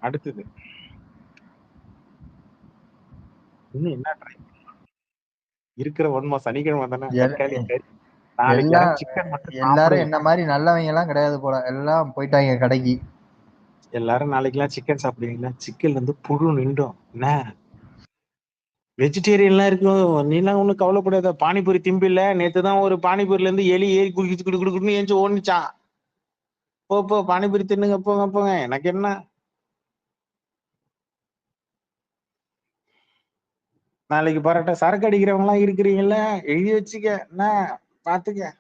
அடுத்தது இன்னும் என்ன ட்ரை இருக்கிற ஒன்மா சனிக்கிழமை தானே, எல்லாரும் என்ன மாதிரி நல்லவங்க எல்லாம் கிடையாது போல, எல்லாம் போயிட்டாங்க கடைக்கு. எல்லாரும் நாளைக்கு எல்லாம் சிக்கன் சாப்பிடுவீங்களா? சிக்கன்ல இருந்து புழு நின்றும். என்ன வெஜிடேரியன் எல்லாம் இருக்கும், நீ எல்லாம் ஒண்ணும் கவலைப்படாத. பானிபூரி திம்பில்ல, நேத்துதான் ஒரு பானிபூரில இருந்து எலி ஏறி குடிச்சு குடுக்குன்னு ஏஞ்சி ஓடிச்சான். போ பானிபூரி தின்னுங்க, போங்க. எனக்கு என்ன, நாளைக்கு பரோட்டா. சரக்கு அடிக்கிறவங்க எல்லாம் இருக்கிறீங்கல்ல, எழுதி வச்சுக்க, என்ன பாத்துக்க.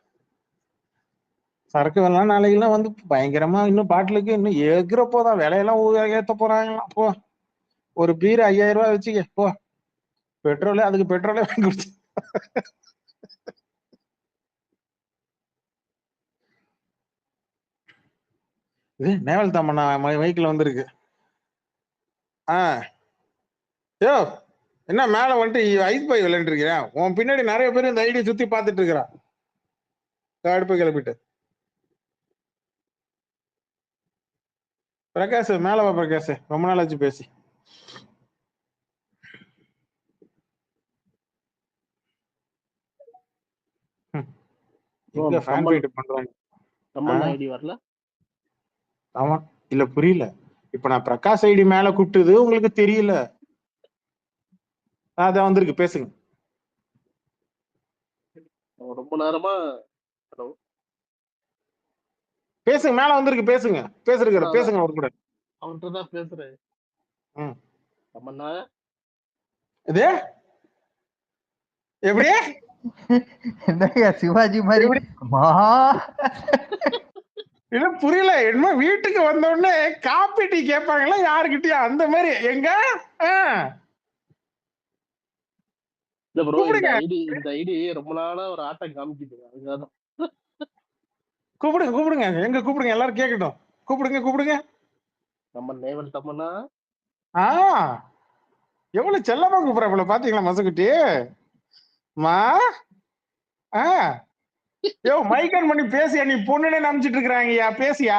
சரக்கு வேணாம் நாளைக்கு எல்லாம் வந்து பயங்கரமா இன்னும் பாட்டிலுக்கு இன்னும் ஏகிறப்போதான் விலையெல்லாம் ஏத்த போறாங்களாம். போ ஒரு பீர் 5000 ரூபாய் வச்சுக்க, போ. பெட்ரோலே அதுக்கு பெட்ரோலே வாங்கி கொடுத்து. இது நேவல் தாமண்ணா மைக்கில் வந்திருக்கு. யோ என்ன மேல வந்துட்டு ஐஸ் பாய் விளையாண்டு இருக்கிறேன், உன் பின்னாடி நிறைய பேர் இந்த ஐடியை சுத்தி பார்த்துட்டு இருக்கிறான். அடுப்பு கிளப்பிட்டு பிரகாஷ் மேல வா. பிரகாஷ் ரொம்ப நாள் ஆச்சு பேசி. ஆமா இல்ல புரியல. இப்ப நான் பிரகாஷ் ஐடி மேல கூப்பிட்டது உங்களுக்கு தெரியல. அதான் வந்திருக்கு, பேசுங்க. ரொம்ப நேரமா பேசுங்க, மேல வந்திருக்கு, பேசுங்க. பேசுங்க அவர் கூட. அவன்கிட்ட தான் பேசுறேன். இது எப்படி என்னங்க சிவாஜி மாதிரி இல்ல புரியல. என்ன வீட்டுக்கு வந்த உடனே காப்பி டீ கேட்பாங்களா யாருக்கிட்டயா, அந்த மாதிரி எங்க இல்ல ப்ரோ, இந்த ஐடி ரொம்ப நாளா ஒரு ஆட்டம் காமிக்குது. அதுதான் கூப்பிடுங்க எங்க கூப்பிடுங்க, எல்லாரும் கேட்கட்டும். கூப்பிடுங்க. நம்ம நேவல் தம்மனா எவ்வளவு செல்லமா கூப்பிடுற பாத்தீங்களா மசக்குட்டி மா? யோ மைக்கன் பண்ணி பேசியா, நீ பொண்ணுனே நம்பிச்சிட்டு இருக்கிறாங்கய்யா, பேசியா.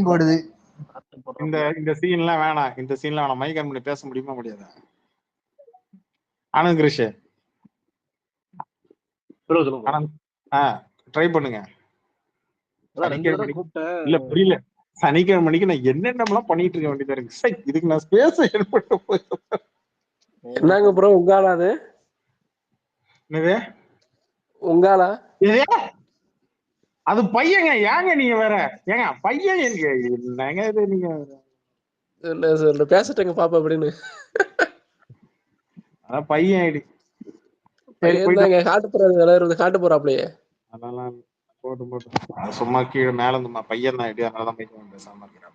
போடுது. இந்த சீன்லாம் வேணாம், இந்த சீன்லாம் வேணாம். மைக்கன் பண்ணி பேச முடியுமா முடியாதா? ஆனந்த் கிரிஷ் ட்ரை பண்ணுங்க. இல்ல புரியல, சனிக்கிழமை மணிக்கு நான் என்னென்னலாம் பண்ணிட்டு இருக்க வேண்டியதா இருக்கு. இதுக்கு நான் ஸ்பேஸ் ஏற்பட்டு போயிருக்கேன். என்னங்க ப்ரோ உங்காலா அது? உங்காலா அது பையங்க. ஏங்க நீங்க வேற ஏங்க பையன் என்னங்க இது, நீங்க பேசட்டுங்க பாப்பா அப்படின்னு. அதான் பையன் ஐடி காட்டு போறாப்லையே. அதெல்லாம் போட்டு போட்டு சும்மா கீழே மேல இருந்து பையன் தான் ஐடியா, அதனாலதான் மைக் பேசாம இருக்கிறான்.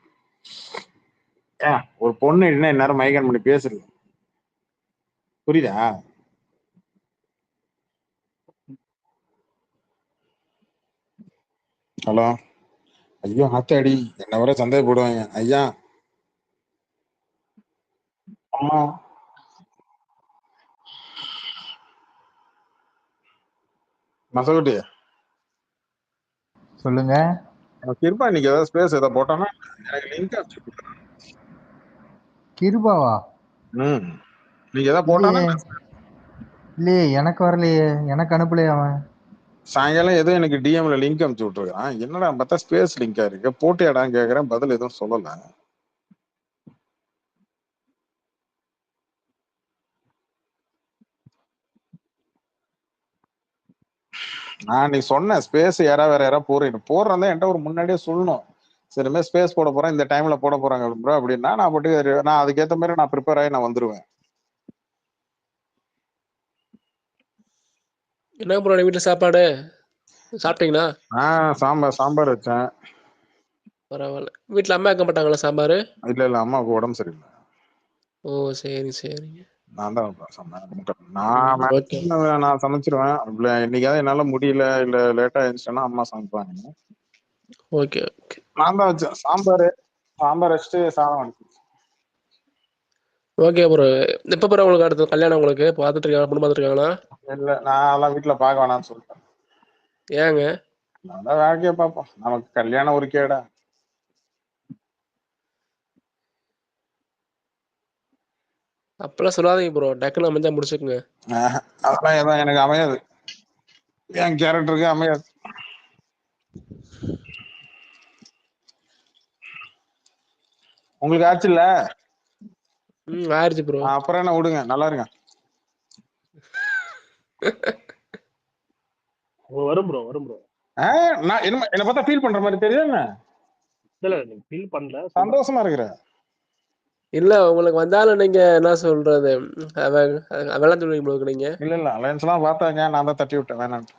ஏன் ஒரு பொண்ணு என்ன நேரம் மைக்கன் பண்ணி பேசுறது, புரியுதா? ஹலோ, ஐயோ ஆத்தாடி, என்ன வர சந்தேகப்படுவாங்க ஐயா. அம்மா மசகுட்டி, சொல்லுங்க. கிருப்பா இன்னைக்கு ஏதாவது ஸ்பேஸ் ஏதாவது போட்டானா எனக்கு லிங்க் அனுப்பிச்சு விடு. கிருபாவா? நீங்க ஏதாவது போட்டானா இல்லையே இல்லையே, எனக்கு வரலையே, எனக்கு அனுப்பலையே அவன். சாயங்காலம் ஏதோ எனக்கு டிஎம்ல லிங்க் அனுப்பிச்சு விட்டுருக்கான். என்னடா பார்த்தா ஸ்பேஸ் லிங்கா இருக்கு, போட்டியாடான்னு கேக்குறேன், பதில் எதுவும் சொல்லல. நான் நீ சொன்ன ஸ்பேஸ் யாராவது வேற யாராவது போடுறதா என்கிட்ட ஒரு முன்னாடியே சொல்லணும். சரிமே ஸ்பேஸ் போட போறேன், இந்த டைம்ல போட போறாங்க ப்ரோ அப்படின்னா நான் போட்டு நான் அதுக்கேற்ற மாதிரி நான் ப்ரிப்பேர் ஆகி நான் வந்துருவேன். என்ன ப்ரோ வீட்டுல சாப்பாடு சாப்பிட்டீங்களா? சாம்பார் வச்சேன். பரவாயில்ல. வீட்டுல அம்மா வைக்க மாட்டாங்களா சாம்பார்? இல்ல அம்மாவுக்கு உடம்பு சரியில்லை. ஓ சரி சரிங்க. நான் தான் நான் சமைச்சிருவேன். இன்னைக்காவது என்னால முடியல இல்ல லேட்டா எழுந்துச்சேன்னா அம்மா சமைப்பாங்க. Okay okay. நான் தான் வச்சேன் சாம்பார் வச்சுட்டு சாதம் அனுப்பி. Okay bro. எப்ப ப்ரோ உங்களுக்கு அடுத்து கல்யாணம்? உங்களுக்கு பார்த்துட்டு இருக்காங்க, பொண்ணு பார்த்துருக்காங்களா? இல்ல நான் அதெல்லாம் வீட்டுல பார்க்க வேணாம்னு சொல்லிட்டேன். ஏங்க? நான் தான் வேலைக்கே பார்ப்போம், நமக்கு கல்யாணம் ஒரு கேடா. அப்பெல்லாம் சொல்லாதீங்க ப்ரோ, டக்குன்னு அமைஞ்சா முடிச்சுக்குங்க. அதெல்லாம் எதுவும் எனக்கு அமையாது, என் கேரக்டருக்கு அமையாது. உங்களுக்கு ஆச்சு இல்ல? ஆயிடுச்சு ப்ரோ. அப்புறம் என்ன விடுங்க, நல்லா இருங்க. வரும் ப்ரோ வரும் ப்ரோ. நான் என்ன பார்த்தா ஃபீல் பண்ற மாதிரி தெரியுது என்ன? இல்ல நீங்க ஃபீல் பண்ணல, சந்தோஷமா இருக்கிறேன். இல்ல உங்களுக்கு வந்தாலும் நீங்க என்ன சொல்றது, அதெல்லாம் சொல்லுவீங்க ப்ரோ நீங்க. இல்ல அலையன்ஸ் எல்லாம் பார்த்தாங்க, நான் தான் தட்டி விட்டேன் வேணான்ட்டு.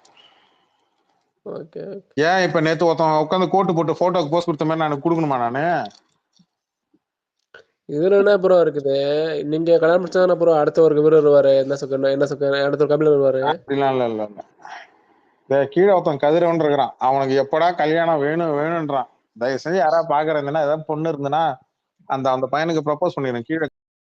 ஓகே. ஏன் இப்ப நேத்து ஒருத்தன் உட்காந்து கோட்டு போட்டு போட்டோக்கு போஸ்ட் கொடுத்த மாதிரி நான் கொடுக்கணுமா நானு? இதுல என்ன ப்ரோ இருக்குது? நீங்க கல்யாணம் முடிச்சா ப்ரோ அடுத்த ஒரு இவர் வருவாரு, என்ன சொல்ற அடுத்த ஒரு கபிலர் வருவாரு. அப்படிலாம் இல்ல கீழே ஒருத்தன் கதிரவன் இருக்கிறான், அவனுக்கு எப்படா கல்யாணம் வேணும்ன்றான். தயவு செஞ்சு யாராவது பாக்குறதுன்னா ஏதாவது பொண்ணு இருந்ததுன்னா அந்த பையனுக்கு ப்ரப்போஸ் பண்ணிடுறேன். கீழே